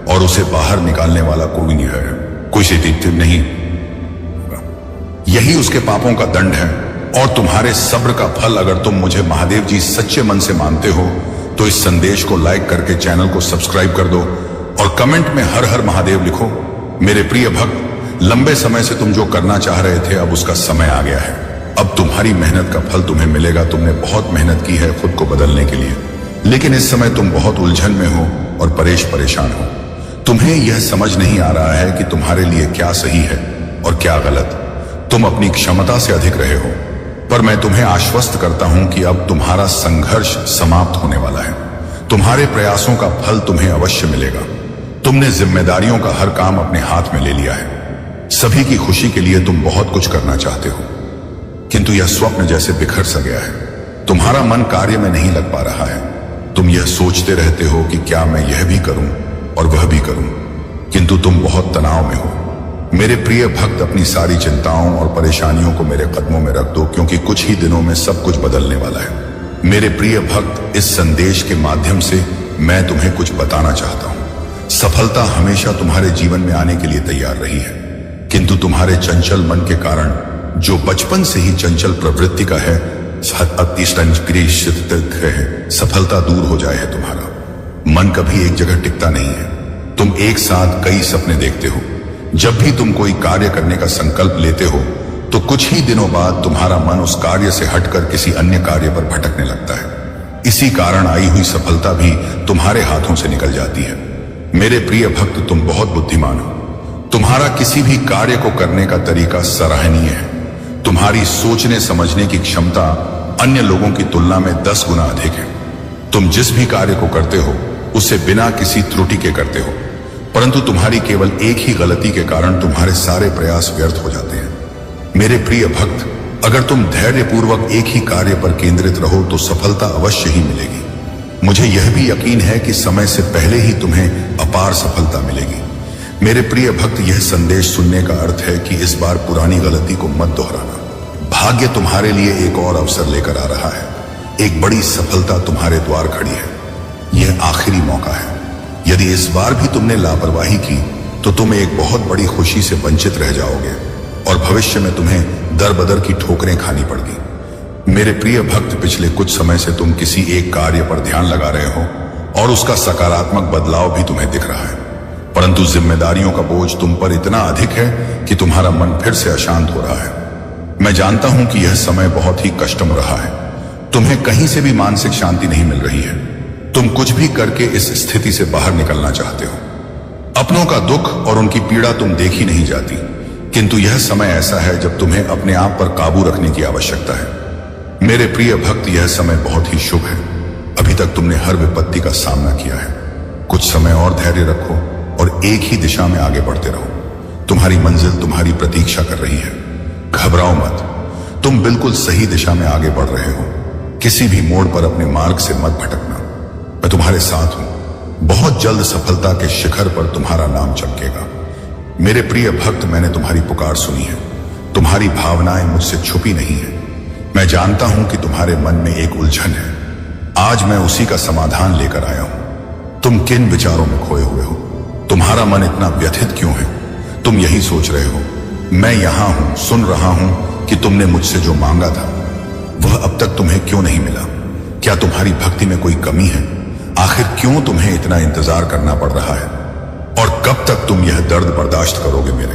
और उसे बाहर निकालने वाला कोई नहीं है, कोई से नहीं। यही उसके पापों का दंड है और तुम्हारे सब्र का फल। अगर तुम मुझे महादेव जी सच्चे मन से मानते हो तो इस संदेश को लाइक करके चैनल को सब्सक्राइब कर दो और कमेंट में हर हर महादेव लिखो। मेरे प्रिय भक्त, लंबे समय से तुम जो करना चाह रहे थे अब उसका समय आ गया है। अब तुम्हारी मेहनत का फल तुम्हें मिलेगा। तुमने बहुत मेहनत की है खुद को बदलने के लिए, लेकिन इस समय तुम बहुत उलझन में हो और परेशान हो। तुम्हें यह समझ नहीं आ रहा है कि तुम्हारे लिए क्या सही है और क्या गलत। तुम अपनी क्षमता से अधिक रहे हो, पर मैं तुम्हें आश्वस्त करता हूं कि अब तुम्हारा संघर्ष समाप्त होने वाला है। तुम्हारे प्रयासों का फल तुम्हें अवश्य मिलेगा। तुमने जिम्मेदारियों का हर काम अपने हाथ में ले लिया है। सभी की खुशी के लिए तुम बहुत कुछ करना चाहते हो, किंतु यह स्वप्न जैसे बिखर सा गया है। तुम्हारा मन कार्य में नहीं लग पा रहा है। तुम यह सोचते रहते हो कि क्या मैं यह भी करूं और वह भी करूं, किंतु तुम बहुत तनाव में हो। मेरे प्रिय भक्त, अपनी सारी चिंताओं और परेशानियों को मेरे कदमों में रख दो, क्योंकि कुछ ही दिनों में सब कुछ बदलने वाला है। मेरे प्रिय भक्त, इस संदेश के माध्यम से मैं तुम्हें कुछ बताना चाहता हूं। सफलता हमेशा तुम्हारे जीवन में आने के लिए तैयार रही है, किंतु तुम्हारे चंचल मन के कारण, जो बचपन से ही चंचल प्रवृत्ति का है, सफलता दूर हो जाए है। तुम्हारा मन कभी एक जगह टिकता नहीं है। तुम एक साथ कई सपने देखते हो। जब भी तुम कोई कार्य करने का संकल्प लेते हो तो कुछ ही दिनों बाद तुम्हारा मन उस कार्य से हटकर किसी अन्य कार्य पर भटकने लगता है। इसी कारण आई हुई सफलता भी तुम्हारे हाथों से निकल जाती है। मेरे प्रिय भक्त, तुम बहुत बुद्धिमान हो। तुम्हारा किसी भी कार्य को करने का तरीका सराहनीय है। तुम्हारी सोचने समझने की क्षमता अन्य लोगों की तुलना में 10 गुना अधिक है। तुम जिस भी कार्य को करते हो उसे बिना किसी त्रुटि के करते हो, परंतु तुम्हारी केवल एक ही गलती के कारण तुम्हारे सारे प्रयास व्यर्थ हो जाते हैं। मेरे प्रिय भक्त, अगर तुम धैर्यपूर्वक एक ही कार्य पर केंद्रित रहो तो सफलता अवश्य ही मिलेगी। मुझे यह भी यकीन है कि समय से पहले ही तुम्हें अपार सफलता मिलेगी। मेरे प्रिय भक्त, यह संदेश सुनने का अर्थ है कि इस बार पुरानी गलती को मत दोहराना। भाग्य तुम्हारे लिए एक और अवसर लेकर आ रहा है। एक बड़ी सफलता तुम्हारे द्वार खड़ी है। यह आखिरी मौका है। यदि इस बार भी तुमने लापरवाही की तो तुम एक बहुत बड़ी खुशी से वंचित रह जाओगे और भविष्य में तुम्हें दर बदर की ठोकरें खानी पड़गी। मेरे प्रिय भक्त, पिछले कुछ समय से तुम किसी एक कार्य पर ध्यान लगा रहे हो और उसका सकारात्मक बदलाव भी तुम्हें दिख रहा है, परंतु जिम्मेदारियों का बोझ तुम पर इतना अधिक है कि तुम्हारा मन फिर से अशांत हो रहा है। मैं जानता हूं कि यह समय बहुत ही कष्टम रहा है। तुम्हें कहीं से भी मानसिक शांति नहीं मिल रही है। तुम कुछ भी करके इस स्थिति से बाहर निकलना चाहते हो। अपनों का दुख और उनकी पीड़ा तुम देखी नहीं जाती, किंतु यह समय ऐसा है जब तुम्हें अपने आप पर काबू रखने की आवश्यकता है। मेरे प्रिय भक्त, यह समय बहुत ही शुभ है। अभी तक तुमने हर विपत्ति का सामना किया है। कुछ समय और धैर्य रखो और एक ही दिशा में आगे बढ़ते रहो। तुम्हारी मंजिल तुम्हारी प्रतीक्षा कर रही है। घबराओ मत, तुम बिल्कुल सही दिशा में आगे बढ़ रहे हो। किसी भी मोड़ पर अपने मार्ग से मत भटकना। मैं तुम्हारे साथ हूं। बहुत जल्द सफलता के शिखर पर तुम्हारा नाम चमकेगा। मेरे प्रिय भक्त, मैंने तुम्हारी पुकार सुनी है। तुम्हारी भावनाएं मुझसे छुपी नहीं है। मैं जानता हूं कि तुम्हारे मन में एक उलझन है। आज मैं उसी का समाधान लेकर आया हूं। तुम किन विचारों में खोए हुए हो? तुम्हारा मन इतना व्यथित क्यों है? तुम यही सोच रहे हो, मैं यहां हूं, सुन रहा हूं कि तुमने मुझसे जो मांगा था वह अब तक तुम्हें क्यों नहीं मिला? क्या तुम्हारी भक्ति में कोई कमी है? आखिर क्यों तुम्हें इतना इंतजार करना पड़ रहा है? और कब तक तुम यह दर्द बर्दाश्त करोगे? मेरे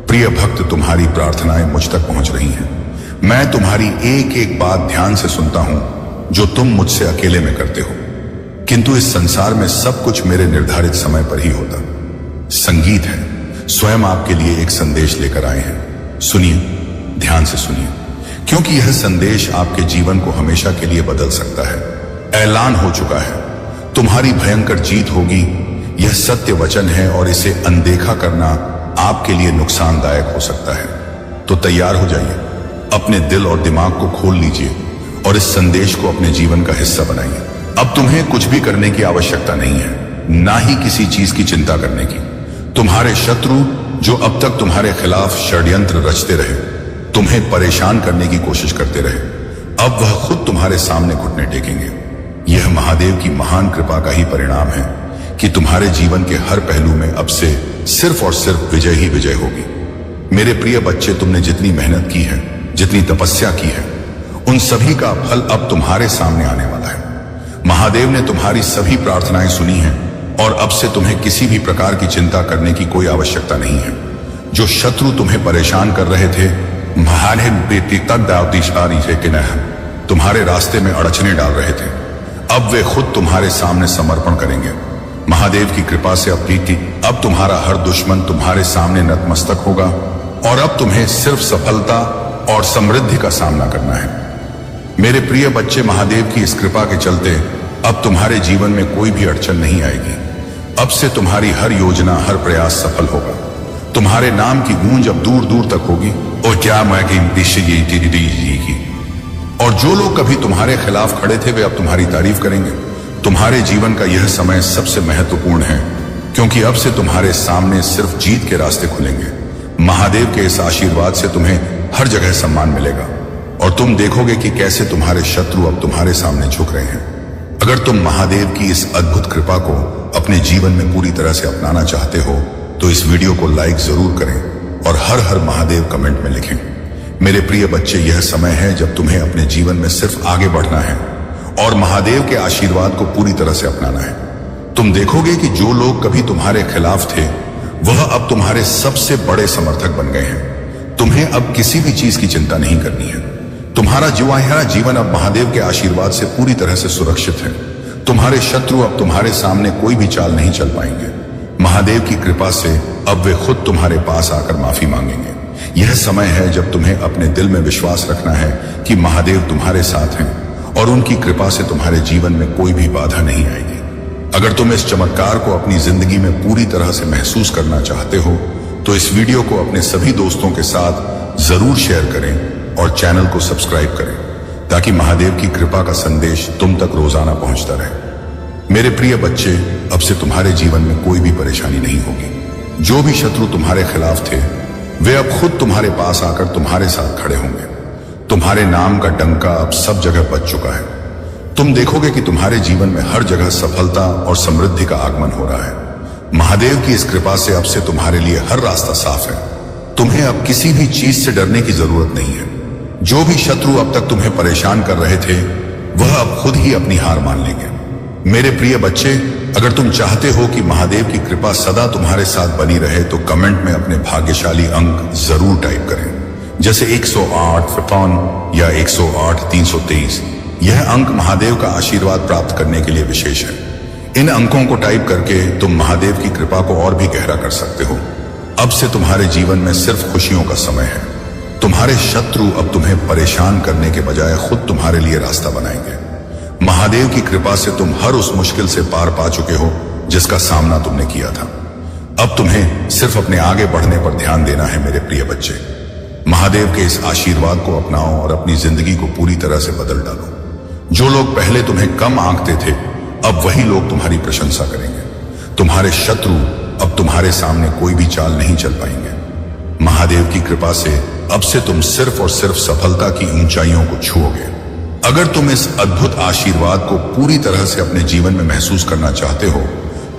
प्रिय भक्त, तुम्हारी प्रार्थनाएं मुझ तक पहुंच रही हैं। मैं तुम्हारी एक एक बात ध्यान से सुनता हूं जो तुम मुझसे अकेले में करते हो, किंतु इस संसार में सब कुछ मेरे निर्धारित समय पर ही होता। संगीत है, स्वयं आपके लिए एक संदेश लेकर आए हैं। सुनिए, ध्यान से सुनिए, क्योंकि यह संदेश आपके जीवन को हमेशा के लिए बदल सकता है। ऐलान हो चुका है, तुम्हारी भयंकर जीत होगी। यह सत्य वचन है और इसे अनदेखा करना आपके लिए नुकसानदायक हो सकता है। तो तैयार हो जाइए, अपने दिल और दिमाग को खोल लीजिए और इस संदेश को अपने जीवन का हिस्सा बनाइए। अब तुम्हें कुछ भी करने की आवश्यकता नहीं है, ना ही किसी चीज की चिंता करने की। तुम्हारे शत्रु जो अब तक तुम्हारे खिलाफ षड्यंत्र रचते रहे, तुम्हें परेशान करने की कोशिश करते रहे, अब वह खुद तुम्हारे सामने घुटने टेकेंगे। यह महादेव की महान कृपा का ही परिणाम है कि तुम्हारे जीवन के हर पहलू में अब से सिर्फ और सिर्फ विजय ही विजय होगी। मेरे प्रिय बच्चे, तुमने जितनी मेहनत की है, जितनी तपस्या की है, उन सभी का फल अब तुम्हारे सामने आने वाला है। महादेव ने तुम्हारी सभी प्रार्थनाएं सुनी हैं और अब से तुम्हें किसी भी प्रकार की चिंता करने की कोई आवश्यकता नहीं है। जो शत्रु तुम्हें परेशान कर रहे थे, तुम्हारे रास्ते में अड़चने डाल रहे थे, अब वे खुद तुम्हारे सामने समर्पण करेंगे। महादेव की कृपा से अब तुम्हारा हर दुश्मन तुम्हारे सामने नतमस्तक होगा और अब तुम्हें सिर्फ सफलता और समृद्धि का सामना करना है। मेरे प्रिय बच्चे, महादेव की इस कृपा के चलते अब तुम्हारे जीवन में कोई भी अड़चन नहीं आएगी। अब से तुम्हारी हर योजना, हर प्रयास सफल होगा। तुम्हारे नाम की गूंज अब दूर दूर तक होगी। और क्या मैं की और जो लोग कभी तुम्हारे खिलाफ खड़े थे, वे अब तुम्हारी तारीफ करेंगे। तुम्हारे जीवन का यह समय सबसे महत्वपूर्ण है, क्योंकि अब से तुम्हारे सामने सिर्फ जीत के रास्ते खुलेंगे। महादेव के इस आशीर्वाद से तुम्हें हर जगह सम्मान मिलेगा और तुम देखोगे कि कैसे तुम्हारे शत्रु अब तुम्हारे सामने झुक रहे हैं। अगर तुम महादेव की इस अद्भुत कृपा को अपने जीवन में पूरी तरह से अपनाना चाहते हो, तो इस वीडियो को लाइक जरूर करें और हर हर महादेव कमेंट में लिखें। मेरे प्रिय बच्चे, यह समय है जब तुम्हें अपने जीवन में सिर्फ आगे बढ़ना है और महादेव के आशीर्वाद को पूरी तरह से अपनाना है। तुम देखोगे कि जो लोग कभी तुम्हारे खिलाफ थे, वह अब तुम्हारे सबसे बड़े समर्थक बन गए हैं। तुम्हें अब किसी भी चीज की चिंता नहीं करनी है। तुम्हारा जीवन अब महादेव के आशीर्वाद से पूरी तरह से सुरक्षित है। तुम्हारे शत्रु अब तुम्हारे सामने कोई भी चाल नहीं चल पाएंगे। महादेव की कृपा से अब वे खुद तुम्हारे पास आकर माफी मांगेंगे। यह समय है जब तुम्हें अपने दिल में विश्वास रखना है कि महादेव तुम्हारे साथ हैं और उनकी कृपा से तुम्हारे जीवन में कोई भी बाधा नहीं आएगी। अगर तुम इस चमत्कार को अपनी जिंदगी में पूरी तरह से महसूस करना चाहते हो, तो इस वीडियो को अपने सभी दोस्तों के साथ जरूर शेयर करें और चैनल को सब्सक्राइब करें, ताकि महादेव की कृपा का संदेश तुम तक रोजाना पहुंचता रहे। मेरे प्रिय बच्चे, अब से तुम्हारे जीवन में कोई भी परेशानी नहीं होगी। जो भी शत्रु तुम्हारे खिलाफ थे, वे अब खुद तुम्हारे पास आकर तुम्हारे साथ खड़े होंगे। तुम्हारे नाम का डंका अब सब जगह बज चुका है। तुम देखोगे कि तुम्हारे जीवन में हर जगह सफलता और समृद्धि का आगमन हो रहा है। महादेव की इस कृपा से अब से तुम्हारे लिए हर रास्ता साफ है। तुम्हें अब किसी भी चीज से डरने की जरूरत नहीं है। जो भी शत्रु अब तक तुम्हें परेशान कर रहे थे, वह अब खुद ही अपनी हार मान लेंगे। मेरे प्रिय बच्चे, अगर तुम चाहते हो कि महादेव की कृपा सदा तुम्हारे साथ बनी रहे, तो कमेंट में अपने भाग्यशाली अंक जरूर टाइप करें, जैसे 108 55 या 108 323। यह अंक महादेव का आशीर्वाद प्राप्त करने के लिए विशेष है। इन अंकों को टाइप करके तुम महादेव की कृपा को और भी गहरा कर सकते हो। अब से तुम्हारे जीवन में सिर्फ खुशियों का समय है। तुम्हारे शत्रु अब तुम्हें परेशान करने के बजाय खुद तुम्हारे लिए रास्ता बनाएंगे। महादेव की कृपा से तुम हर उस मुश्किल से पार पा चुके हो जिसका सामना तुमने किया था। अब तुम्हें सिर्फ अपने आगे बढ़ने पर ध्यान देना है। मेरे प्रिय बच्चे, महादेव के इस आशीर्वाद को अपनाओ और अपनी जिंदगी को पूरी तरह से बदल डालो। जो लोग पहले तुम्हें कम आंकते थे, अब वही लोग तुम्हारी प्रशंसा करेंगे। तुम्हारे शत्रु अब तुम्हारे सामने कोई भी चाल नहीं चल पाएंगे। महादेव की कृपा से अब से तुम सिर्फ और सिर्फ सफलता की ऊंचाइयों को छुओगे। अगर तुम इस अद्भुत आशीर्वाद को पूरी तरह से अपने जीवन में महसूस करना चाहते हो,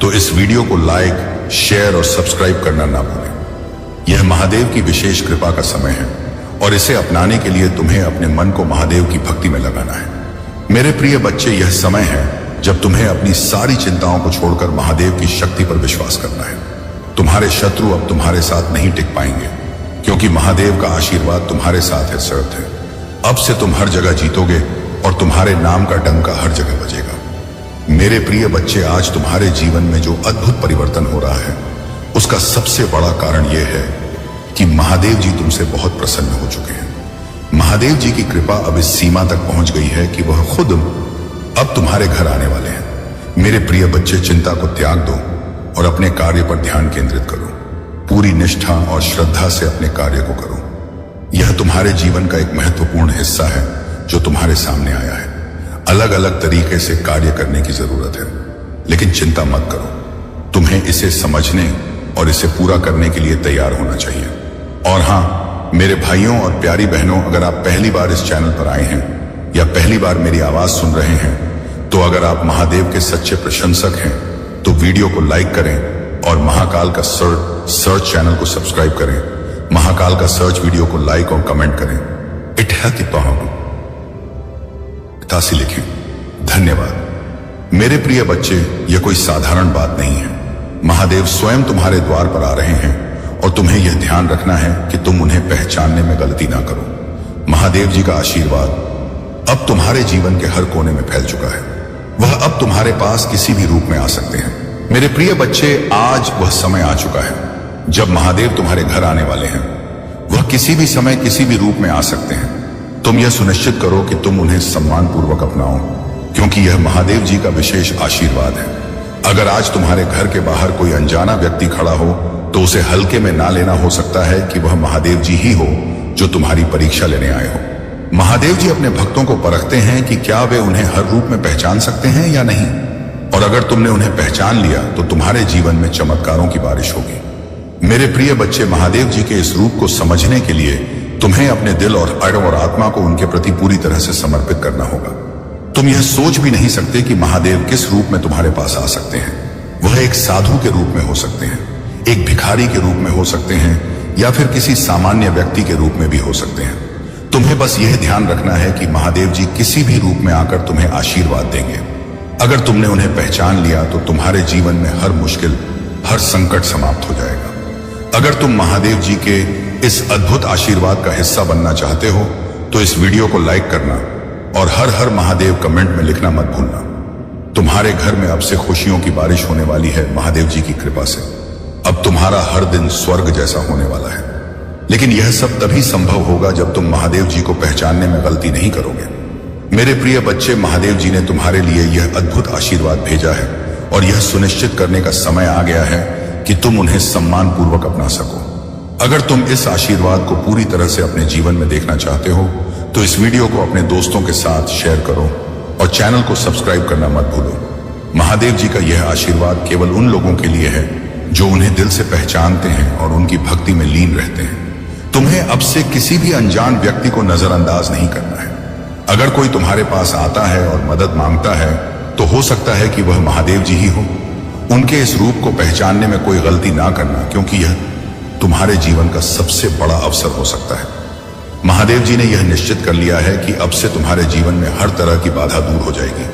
तो इस वीडियो को लाइक, शेयर और सब्सक्राइब करना ना भूलें। यह महादेव की विशेष कृपा का समय है और इसे अपनाने के लिए तुम्हें अपने मन को महादेव की भक्ति में लगाना है। मेरे प्रिय बच्चे, यह समय है जब तुम्हें अपनी सारी चिंताओं को छोड़कर महादेव की शक्ति पर विश्वास करना है। तुम्हारे शत्रु अब तुम्हारे साथ नहीं टिक पाएंगे, क्योंकि महादेव का आशीर्वाद तुम्हारे साथ है, शर्त है। अब से तुम हर जगह जीतोगे और तुम्हारे नाम का डंका हर जगह बजेगा। मेरे प्रिय बच्चे, आज तुम्हारे जीवन में जो अद्भुत परिवर्तन हो रहा है, उसका सबसे बड़ा कारण यह है कि महादेव जी तुमसे बहुत प्रसन्न हो चुके हैं। महादेव जी की कृपा अब इस सीमा तक पहुंच गई है कि वह खुद अब तुम्हारे घर आने वाले हैं। मेरे प्रिय बच्चे, चिंता को त्याग दो और अपने कार्य पर ध्यान केंद्रित करो। पूरी निष्ठा और श्रद्धा से अपने कार्य को करो। यह तुम्हारे जीवन का एक महत्वपूर्ण हिस्सा है जो तुम्हारे सामने आया है। अलग अलग तरीके से कार्य करने की जरूरत है, लेकिन चिंता मत करो। तुम्हें इसे समझने और इसे पूरा करने के लिए तैयार होना चाहिए। और हाँ, मेरे भाइयों और प्यारी बहनों, अगर आप पहली बार इस चैनल पर आए हैं या पहली बार मेरी आवाज सुन रहे हैं, तो अगर आप महादेव के सच्चे प्रशंसक हैं, तो वीडियो को लाइक करें और महाकाल का सर्च चैनल को सब्सक्राइब करें। महाकाल का सर्च वीडियो को लाइक और कमेंट करें। इट है कि तासी लिखें। धन्यवाद। मेरे प्रिय बच्चे, यह कोई साधारण बात नहीं है। महादेव स्वयं तुम्हारे द्वार पर आ रहे हैं और तुम्हें यह ध्यान रखना है कि तुम उन्हें पहचानने में गलती ना करो। महादेव जी का आशीर्वाद अब तुम्हारे जीवन के हर कोने में फैल चुका है। वह अब तुम्हारे पास किसी भी रूप में आ सकते हैं। मेरे प्रिय बच्चे, आज वह समय आ चुका है जब महादेव तुम्हारे घर आने वाले हैं। वह किसी भी समय किसी भी रूप में आ सकते हैं। तुम यह सुनिश्चित करो कि तुम उन्हें सम्मान पूर्वक अपनाओ, क्योंकि यह महादेव जी का विशेष आशीर्वाद है। अगर आज तुम्हारे घर के बाहर कोई अनजाना व्यक्ति खड़ा हो तो उसे हल्के में ना लेना। हो सकता है कि वह महादेव जी ही हो जो तुम्हारी परीक्षा लेने आए हो। महादेव जी अपने भक्तों को परखते हैं कि क्या वे उन्हें हर रूप में पहचान सकते हैं या नहीं। और अगर तुमने उन्हें पहचान लिया तो तुम्हारे जीवन में चमत्कारों की बारिश होगी। मेरे प्रिय बच्चे, महादेव जी के इस रूप को समझने के लिए तुम्हें अपने दिल और आत्मा को उनके प्रति पूरी तरह से समर्पित करना होगा। तुम यह सोच भी नहीं सकते कि महादेव किस रूप में तुम्हारे पास आ सकते हैं। वह एक साधु के रूप में हो सकते हैं, एक भिखारी के रूप में हो सकते हैं, या फिर किसी सामान्य व्यक्ति के रूप में भी हो सकते हैं। तुम्हें बस यह ध्यान रखना है कि महादेव जी किसी भी रूप में आकर तुम्हें आशीर्वाद देंगे। अगर तुमने उन्हें पहचान लिया तो तुम्हारे जीवन में हर मुश्किल, हर संकट समाप्त हो जाएगा। अगर तुम महादेव जी के इस अद्भुत आशीर्वाद का हिस्सा बनना चाहते हो तो इस वीडियो को लाइक करना और हर हर महादेव कमेंट में लिखना मत भूलना। तुम्हारे घर में अब से खुशियों की बारिश होने वाली है महादेव जी की कृपा से। अब तुम्हारा हर दिन स्वर्ग जैसा होने वाला है। लेकिन यह सब तभी संभव होगा जब तुम महादेव जी को पहचानने में गलती नहीं करोगे। मेरे प्रिय बच्चे, महादेव जी ने तुम्हारे लिए यह अद्भुत आशीर्वाद भेजा है और यह सुनिश्चित करने का समय आ गया है कि तुम उन्हें सम्मान पूर्वक अपना सको। अगर तुम इस आशीर्वाद को पूरी तरह से अपने जीवन में देखना चाहते हो तो इस वीडियो को अपने दोस्तों के साथ शेयर करो और चैनल को सब्सक्राइब करना मत भूलो। महादेव जी का यह आशीर्वाद केवल उन लोगों के लिए है जो उन्हें दिल से पहचानते हैं और उनकी भक्ति में लीन रहते हैं। तुम्हें अब से किसी भी अनजान व्यक्ति को नजरअंदाज नहीं करना है। अगर कोई तुम्हारे पास आता है और मदद मांगता है तो हो सकता है कि वह महादेव जी ही हो। उनके इस रूप को पहचानने में कोई गलती ना करना, क्योंकि यह तुम्हारे जीवन का सबसे बड़ा अवसर हो सकता है। महादेव जी ने यह निश्चित कर लिया है कि अब से तुम्हारे जीवन में हर तरह की बाधा दूर हो जाएगी।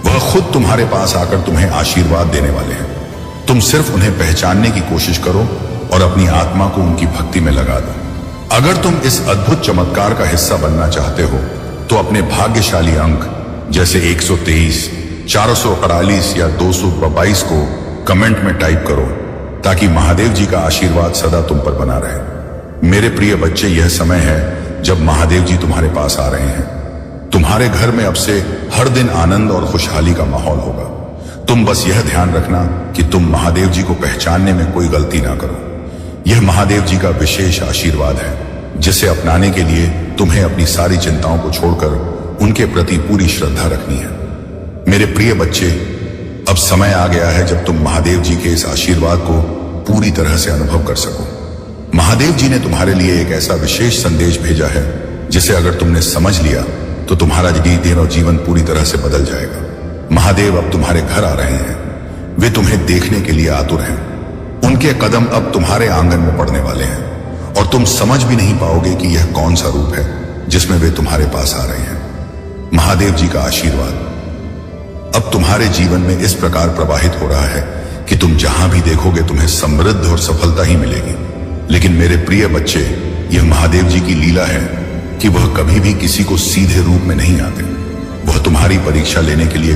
वह खुद तुम्हारे पास आकर तुम्हें आशीर्वाद देने वाले हैं। तुम सिर्फ उन्हें पहचानने की कोशिश करो और अपनी आत्मा को उनकी भक्ति में लगा दो। अगर तुम इस अद्भुत चमत्कार का हिस्सा बनना चाहते हो तो अपने भाग्यशाली अंक जैसे 123, 448 या 222 को कमेंट में टाइप करो ताकि महादेव जी का आशीर्वाद सदा तुम पर बना रहे। मेरे प्रिय बच्चे, यह समय है जब महादेव जी तुम्हारे पास आ रहे हैं। तुम्हारे घर में अब से हर दिन आनंद और खुशहाली का माहौल होगा। तुम बस यह ध्यान रखना कि तुम महादेव जी को पहचानने में कोई गलती ना करो। यह महादेव जी का विशेष आशीर्वाद है जिसे अपनाने के लिए तुम्हें अपनी सारी चिंताओं को छोड़कर उनके प्रति पूरी श्रद्धा रखनी है। मेरे प्रिय बच्चे, अब समय आ गया है जब तुम महादेव जी के इस आशीर्वाद को पूरी तरह से अनुभव कर सको। महादेव जी ने तुम्हारे लिए एक ऐसा विशेष संदेश भेजा है जिसे अगर तुमने समझ लिया तो तुम्हारा दिन और जीवन पूरी तरह से बदल जाएगा। महादेव अब तुम्हारे घर आ रहे हैं। वे तुम्हें देखने के लिए आतुर हैं। उनके कदम अब तुम्हारे आंगन में पड़ने वाले हैं और तुम समझ भी नहीं पाओगे कि यह कौन सा रूप है जिसमें वे तुम्हारे पास आ रहे हैं। महादेव जी का आशीर्वाद अब तुम्हारे जीवन में इस प्रकार प्रवाहित हो रहा है कि तुम जहां भी देखोगे तुम्हें समृद्ध और सफलता ही मिलेगी। लेकिन मेरे प्रिय बच्चे, यह महादेव जी की लीला है कि वह कभी भी किसी को सीधे रूप में नहीं आते। वह तुम्हारी परीक्षा लेने के लिए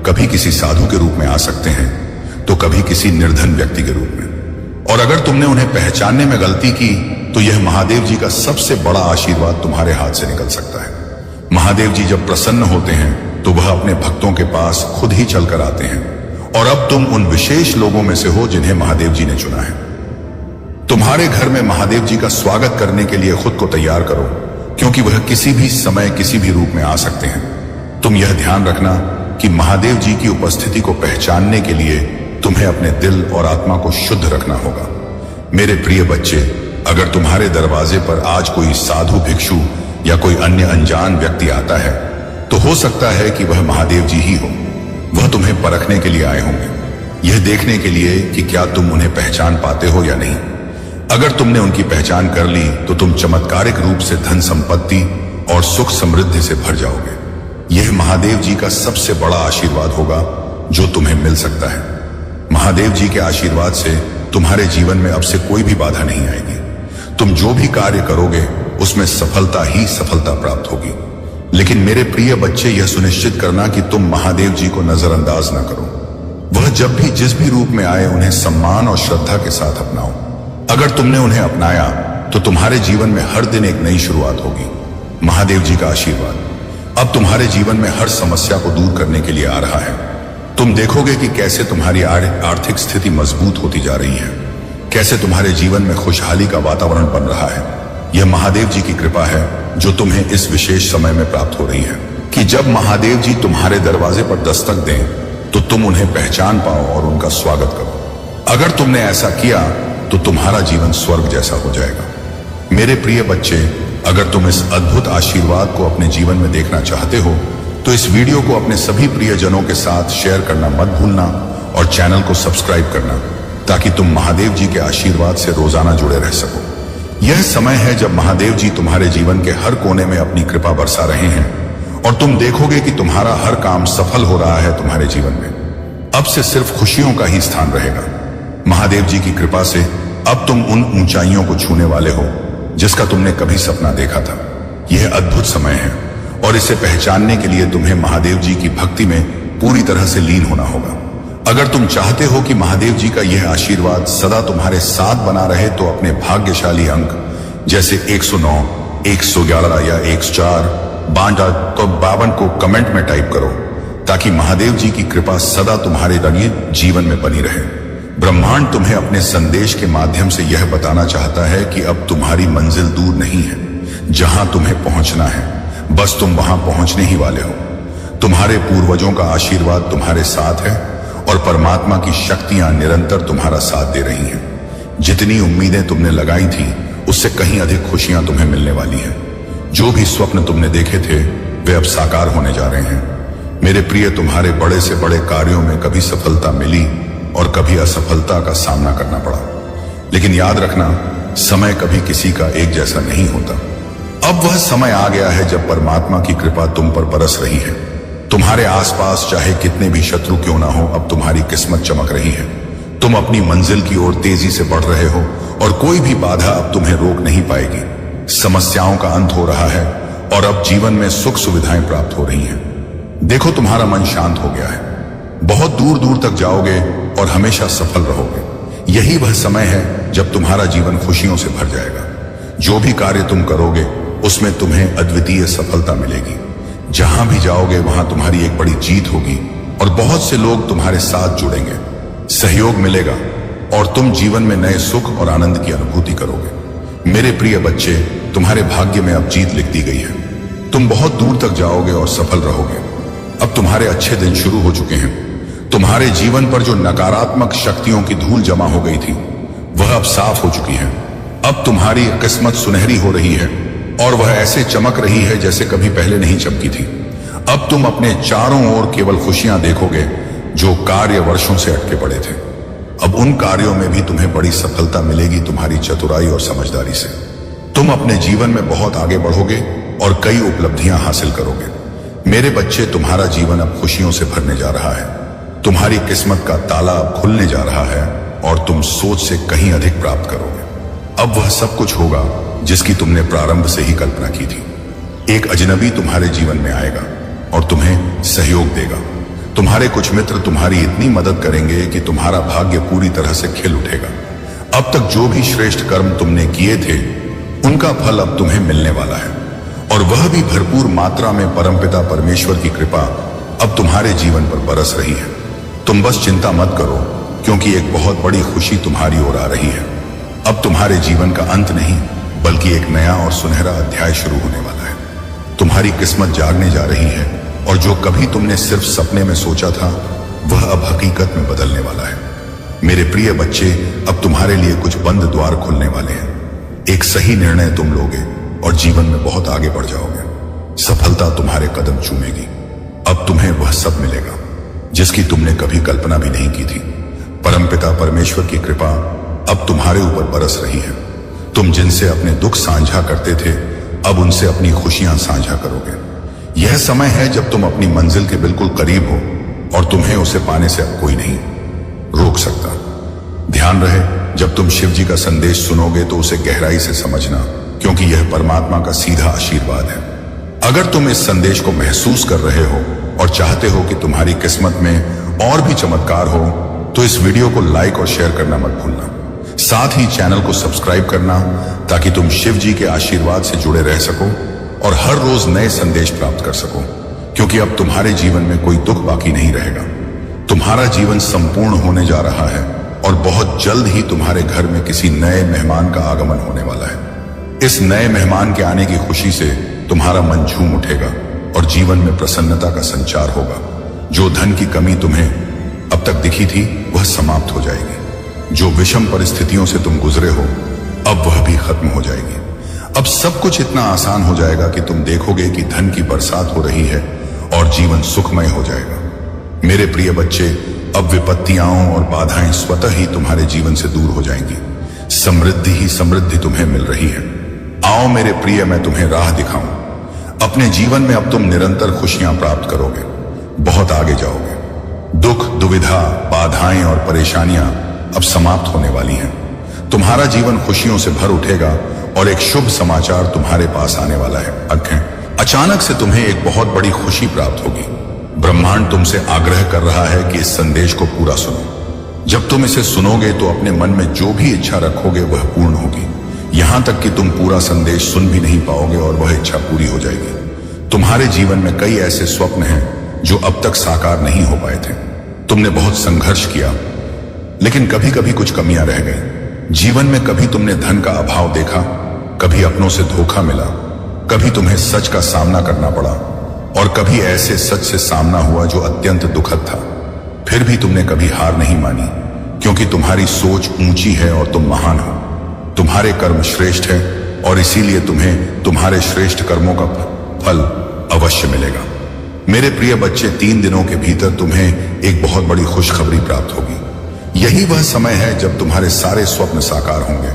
कभी किसी साधु के रूप में आ सकते हैं तो कभी किसी निर्धन व्यक्ति के रूप में। और अगर तुमने उन्हें पहचानने में गलती की तो यह महादेव जी का सबसे बड़ा आशीर्वाद तुम्हारे हाथ से निकल सकता है। महादेव जी जब प्रसन्न होते हैं तो वह अपने भक्तों के पास खुद ही चलकर आते हैं। और अब तुम उन विशेष लोगों में से हो जिन्हें महादेव जी ने चुना है। तुम्हारे घर में महादेव जी का स्वागत करने के लिए खुद को तैयार करो, क्योंकि वह किसी भी समय किसी भी रूप में आ सकते हैं। तुम यह ध्यान रखना कि महादेव जी की उपस्थिति को पहचानने के लिए तुम्हें अपने दिल और आत्मा को शुद्ध रखना होगा। मेरे प्रिय बच्चे, अगर तुम्हारे दरवाजे पर आज कोई साधु, भिक्षु या कोई अन्य अनजान व्यक्ति आता है तो हो सकता है कि वह महादेव जी ही हो। वह तुम्हें परखने के लिए आए होंगे, यह देखने के लिए कि क्या तुम उन्हें पहचान पाते हो या नहीं। अगर तुमने उनकी पहचान कर ली तो तुम चमत्कारिक रूप से धन संपत्ति और सुख समृद्धि से भर जाओगे। यह महादेव जी का सबसे बड़ा आशीर्वाद होगा जो तुम्हें मिल सकता है। महादेव जी के आशीर्वाद से तुम्हारे जीवन में अब से कोई भी बाधा नहीं आएगी। तुम जो भी कार्य करोगे उसमें सफलता ही सफलता प्राप्त होगी। लेकिन मेरे प्रिय बच्चे, यह सुनिश्चित करना कि तुम महादेव जी को नजरअंदाज न करो। वह जब भी जिस भी रूप में आए उन्हें सम्मान और श्रद्धा के साथ अपनाओ। अगर तुमने उन्हें अपनाया तो तुम्हारे जीवन में हर दिन एक नई शुरुआत होगी। महादेव जी का आशीर्वाद अब तुम्हारे जीवन में हर समस्या को दूर करने के लिए आ रहा है। तुम देखोगे कि कैसे तुम्हारी आर्थिक स्थिति मजबूत होती जा रही है, कैसे तुम्हारे जीवन में खुशहाली का वातावरण बन रहा है। यह महादेव जी की कृपा है जो तुम्हें इस विशेष समय में प्राप्त हो रही है कि जब महादेव जी तुम्हारे दरवाजे पर दस्तक दें तो तुम उन्हें पहचान पाओ और उनका स्वागत करो। अगर तुमने ऐसा किया तो तुम्हारा जीवन स्वर्ग जैसा हो जाएगा। मेरे प्रिय बच्चे, अगर तुम इस अद्भुत आशीर्वाद को अपने जीवन में देखना चाहते हो तो इस वीडियो को अपने सभी प्रियजनों के साथ शेयर करना मत भूलना और चैनल को सब्सक्राइब करना, ताकि तुम महादेव जी के आशीर्वाद से रोजाना जुड़े रह सको। यह समय है जब महादेव जी तुम्हारे जीवन के हर कोने में अपनी कृपा बरसा रहे हैं और तुम देखोगे कि तुम्हारा हर काम सफल हो रहा है। तुम्हारे जीवन में अब से सिर्फ खुशियों का ही स्थान रहेगा। महादेव जी की कृपा से अब तुम उन ऊंचाइयों को छूने वाले हो जिसका तुमने कभी सपना देखा था। यह अद्भुत समय है और इसे पहचानने के लिए तुम्हें महादेव जी की भक्ति में पूरी तरह से लीन होना होगा। अगर तुम चाहते हो कि महादेव जी का यह आशीर्वाद सदा तुम्हारे साथ बना रहे तो अपने भाग्यशाली अंक जैसे 109, 111 या 104, 52 को कमेंट में टाइप करो, ताकि महादेव जी की कृपा सदा तुम्हारे जीवन में बनी रहे। ब्रह्मांड तुम्हें अपने संदेश के माध्यम से यह बताना चाहता है कि अब तुम्हारी मंजिल दूर नहीं है। जहां तुम्हें पहुंचना है बस तुम वहां पहुंचने ही वाले हो। तुम्हारे पूर्वजों का आशीर्वाद तुम्हारे साथ है और परमात्मा की शक्तियां निरंतर तुम्हारा साथ दे रही हैं। जितनी उम्मीदें तुमने लगाई थी उससे कहीं अधिक खुशियां तुम्हें मिलने वाली हैं। जो भी स्वप्न तुमने देखे थे वे अब साकार होने जा रहे हैं। मेरे प्रिय, तुम्हारे बड़े से बड़े कार्यों में कभी सफलता मिली और कभी असफलता का सामना करना पड़ा, लेकिन याद रखना, समय कभी किसी का एक जैसा नहीं होता। अब वह समय आ गया है जब परमात्मा की कृपा तुम पर बरस रही है। तुम्हारे आसपास चाहे कितने भी शत्रु क्यों ना हो, अब तुम्हारी किस्मत चमक रही है। तुम अपनी मंजिल की ओर तेजी से बढ़ रहे हो और कोई भी बाधा अब तुम्हें रोक नहीं पाएगी। समस्याओं का अंत हो रहा है और अब जीवन में सुख सुविधाएं प्राप्त हो रही हैं। देखो, तुम्हारा मन शांत हो गया है। बहुत दूर दूर तक जाओगे और हमेशा सफल रहोगे। यही वह समय है जब तुम्हारा जीवन खुशियों से भर जाएगा। जो भी कार्य तुम करोगे उसमें तुम्हें अद्वितीय सफलता मिलेगी। जहां भी जाओगे वहां तुम्हारी एक बड़ी जीत होगी और बहुत से लोग तुम्हारे साथ जुड़ेंगे, सहयोग मिलेगा और तुम जीवन में नए सुख और आनंद की अनुभूति करोगे। मेरे प्रिय बच्चे, तुम्हारे भाग्य में अब जीत लिख दी गई है। तुम बहुत दूर तक जाओगे और सफल रहोगे। अब तुम्हारे अच्छे दिन शुरू हो चुके हैं। तुम्हारे जीवन पर जो नकारात्मक शक्तियों की धूल जमा हो गई थी वह अब साफ हो चुकी है। अब तुम्हारी किस्मत सुनहरी हो रही है और वह ऐसे चमक रही है जैसे कभी पहले नहीं चमकी थी। अब तुम अपने चारों ओर केवल खुशियां देखोगे जो कार्य वर्षों से अटके पड़े थे। अब उन कार्यों में भी तुम्हें बड़ी सफलता मिलेगी तुम्हारी चतुराई और समझदारी से। तुम अपने जीवन में बहुत आगे बढ़ोगे और कई उपलब्धियां हासिल करोगे। मेरे बच्चे, तुम्हारा जीवन अब खुशियों से भरने जा रहा है। तुम्हारी किस्मत का ताला अब खुलने जा रहा है और तुम सोच से कहीं अधिक प्राप्त करोगे। अब वह सब कुछ होगा जिसकी तुमने प्रारंभ से ही कल्पना की थी। एक अजनबी तुम्हारे जीवन में आएगा और तुम्हें सहयोग देगा। तुम्हारे कुछ मित्र तुम्हारी इतनी मदद करेंगे कि तुम्हारा भाग्य पूरी तरह से खिल उठेगा। अब तक जो भी श्रेष्ठ कर्म तुमने किए थे उनका फल अब तुम्हें मिलने वाला है और वह भी भरपूर मात्रा में। परमपिता परमेश्वर की कृपा अब तुम्हारे जीवन पर बरस रही है। तुम बस चिंता मत करो, क्योंकि एक बहुत बड़ी खुशी तुम्हारी ओर आ रही है। अब तुम्हारे जीवन का अंत नहीं बल्कि एक नया और सुनहरा अध्याय शुरू होने वाला है। तुम्हारी किस्मत जागने जा रही है और जो कभी तुमने सिर्फ सपने में सोचा था वह अब हकीकत में बदलने वाला है। मेरे प्रिय बच्चे, अब तुम्हारे लिए कुछ बंद द्वार खुलने वाले हैं। एक सही निर्णय तुम लोगे और जीवन में बहुत आगे बढ़ जाओगे। सफलता तुम्हारे कदम चूमेगी। अब तुम्हें वह सब मिलेगा जिसकी तुमने कभी कल्पना भी नहीं की थी। परमपिता परमेश्वर की कृपा अब तुम्हारे ऊपर बरस रही है। तुम जिनसे अपने दुख साझा करते थे अब उनसे अपनी खुशियां साझा करोगे। यह समय है जब तुम अपनी मंजिल के बिल्कुल करीब हो और तुम्हें उसे पाने से अब कोई नहीं रोक सकता। ध्यान रहे, जब तुम शिव जी का संदेश सुनोगे तो उसे गहराई से समझना, क्योंकि यह परमात्मा का सीधा आशीर्वाद है। अगर तुम इस संदेश को महसूस कर रहे हो और चाहते हो कि तुम्हारी किस्मत में और भी चमत्कार हो, तो इस वीडियो को लाइक और शेयर करना मत भूलना। साथ ही चैनल को सब्सक्राइब करना, ताकि तुम शिव जी के आशीर्वाद से जुड़े रह सको और हर रोज नए संदेश प्राप्त कर सको, क्योंकि अब तुम्हारे जीवन में कोई दुख बाकी नहीं रहेगा। तुम्हारा जीवन संपूर्ण होने जा रहा है और बहुत जल्द ही तुम्हारे घर में किसी नए मेहमान का आगमन होने वाला है। इस नए मेहमान के आने की खुशी से तुम्हारा मन झूम उठेगा और जीवन में प्रसन्नता का संचार होगा। जो धन की कमी तुम्हें अब तक दिखी थी, वह समाप्त हो जाएगी। जो विषम परिस्थितियों से तुम गुजरे हो, अब वह भी खत्म हो जाएगी। अब सब कुछ इतना आसान हो जाएगा कि तुम देखोगे कि धन की बरसात हो रही है और जीवन सुखमय हो जाएगा। मेरे प्रिय बच्चे, अब विपत्तियां और बाधाएं स्वतः ही तुम्हारे जीवन से दूर हो जाएंगी। समृद्धि ही समृद्धि तुम्हें मिल रही है। आओ मेरे प्रिय, मैं तुम्हें राह दिखाऊं। अपने जीवन में अब तुम निरंतर खुशियां प्राप्त करोगे, बहुत आगे जाओगे। दुख, दुविधा, बाधाएं और परेशानियां अब समाप्त होने वाली हैं। तुम्हारा जीवन खुशियों से भर उठेगा और एक शुभ समाचार तुम्हारे पास आने वाला है। अचानक से तुम्हें एक बहुत बड़ी खुशी प्राप्त होगी। ब्रह्मांड तुमसे आग्रह कर रहा है कि इस संदेश को पूरा सुनो। जब तुम इसे सुनोगे तो अपने मन में जो भी इच्छा रखोगे वह पूर्ण होगी। यहां तक कि तुम पूरा संदेश सुन भी नहीं पाओगे और वह इच्छा पूरी हो जाएगी। तुम्हारे जीवन में कई ऐसे स्वप्न हैं जो अब तक साकार नहीं हो पाए थे। तुमने बहुत संघर्ष किया, लेकिन कभी कभी कुछ कमियां रह गई। जीवन में कभी तुमने धन का अभाव देखा, कभी अपनों से धोखा मिला, कभी तुम्हें सच का सामना करना पड़ा और कभी ऐसे सच से सामना हुआ जो अत्यंत दुखद था। फिर भी तुमने कभी हार नहीं मानी, क्योंकि तुम्हारी सोच ऊंची है और तुम महान हो। तुम्हारे कर्म श्रेष्ठ है और इसीलिए तुम्हें तुम्हारे श्रेष्ठ कर्मों का फल अवश्य मिलेगा। मेरे प्रिय बच्चे, 3 दिनों के भीतर तुम्हें एक बहुत बड़ी खुशखबरी प्राप्त होगी। यही वह समय है जब तुम्हारे सारे स्वप्न साकार होंगे।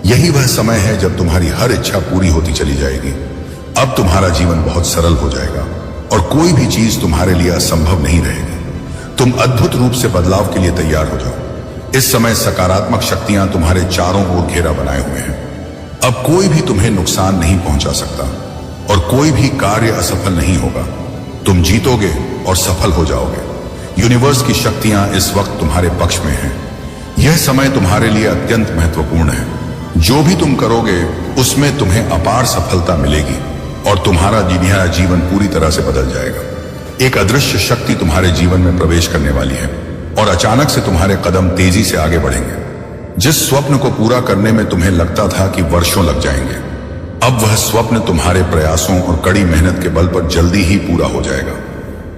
यही वह समय है जब तुम्हारी हर इच्छा पूरी होती चली जाएगी। अब तुम्हारा जीवन बहुत सरल हो जाएगा और कोई भी चीज तुम्हारे लिए असंभव नहीं रहेगी। तुम अद्भुत रूप से बदलाव के लिए तैयार हो जाओ। इस समय सकारात्मक शक्तियां तुम्हारे चारों ओर घेरा बनाए हुए हैं। अब कोई भी तुम्हें नुकसान नहीं पहुंचा सकता और कोई भी कार्य असफल नहीं होगा। तुम जीतोगे और सफल हो जाओगे। यूनिवर्स की शक्तियां इस वक्त तुम्हारे पक्ष में हैं। यह समय तुम्हारे लिए अत्यंत महत्वपूर्ण है। जो भी तुम करोगे उसमें तुम्हें अपार सफलता मिलेगी और तुम्हारा जीवन पूरी तरह से बदल जाएगा। एक अदृश्य शक्ति तुम्हारे जीवन में प्रवेश करने वाली है और अचानक से तुम्हारे कदम तेजी से आगे बढ़ेंगे। जिस स्वप्न को पूरा करने में तुम्हें लगता था कि वर्षों लग जाएंगे, अब वह स्वप्न तुम्हारे प्रयासों और कड़ी मेहनत के बल पर जल्दी ही पूरा हो जाएगा।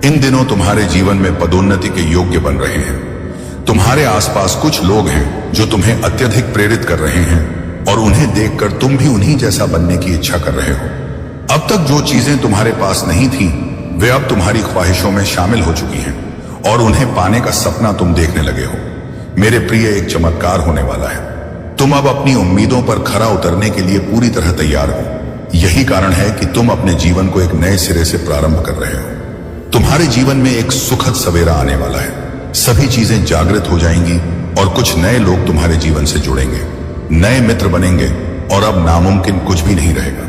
इन दिनों तुम्हारे जीवन में पदोन्नति के योग्य बन रहे हैं। तुम्हारे आसपास कुछ लोग हैं जो तुम्हें अत्यधिक प्रेरित कर रहे हैं और उन्हें देखकर तुम भी उन्हीं जैसा बनने की इच्छा कर रहे हो। अब तक जो चीजें तुम्हारे पास नहीं थी, वे अब तुम्हारी ख्वाहिशों में शामिल हो चुकी हैं और उन्हें पाने का सपना तुम देखने लगे हो। मेरे प्रिय, एक चमत्कार होने वाला है। तुम अब अपनी उम्मीदों पर खरा उतरने के लिए पूरी तरह तैयार हो। यही कारण है कि तुम अपने जीवन को एक नए सिरे से प्रारंभ कर रहे हो। तुम्हारे जीवन में एक सुखद सवेरा आने वाला है। सभी चीजें जागृत हो जाएंगी और कुछ नए लोग तुम्हारे जीवन से जुड़ेंगे, नए मित्र बनेंगे और अब नामुमकिन कुछ भी नहीं रहेगा।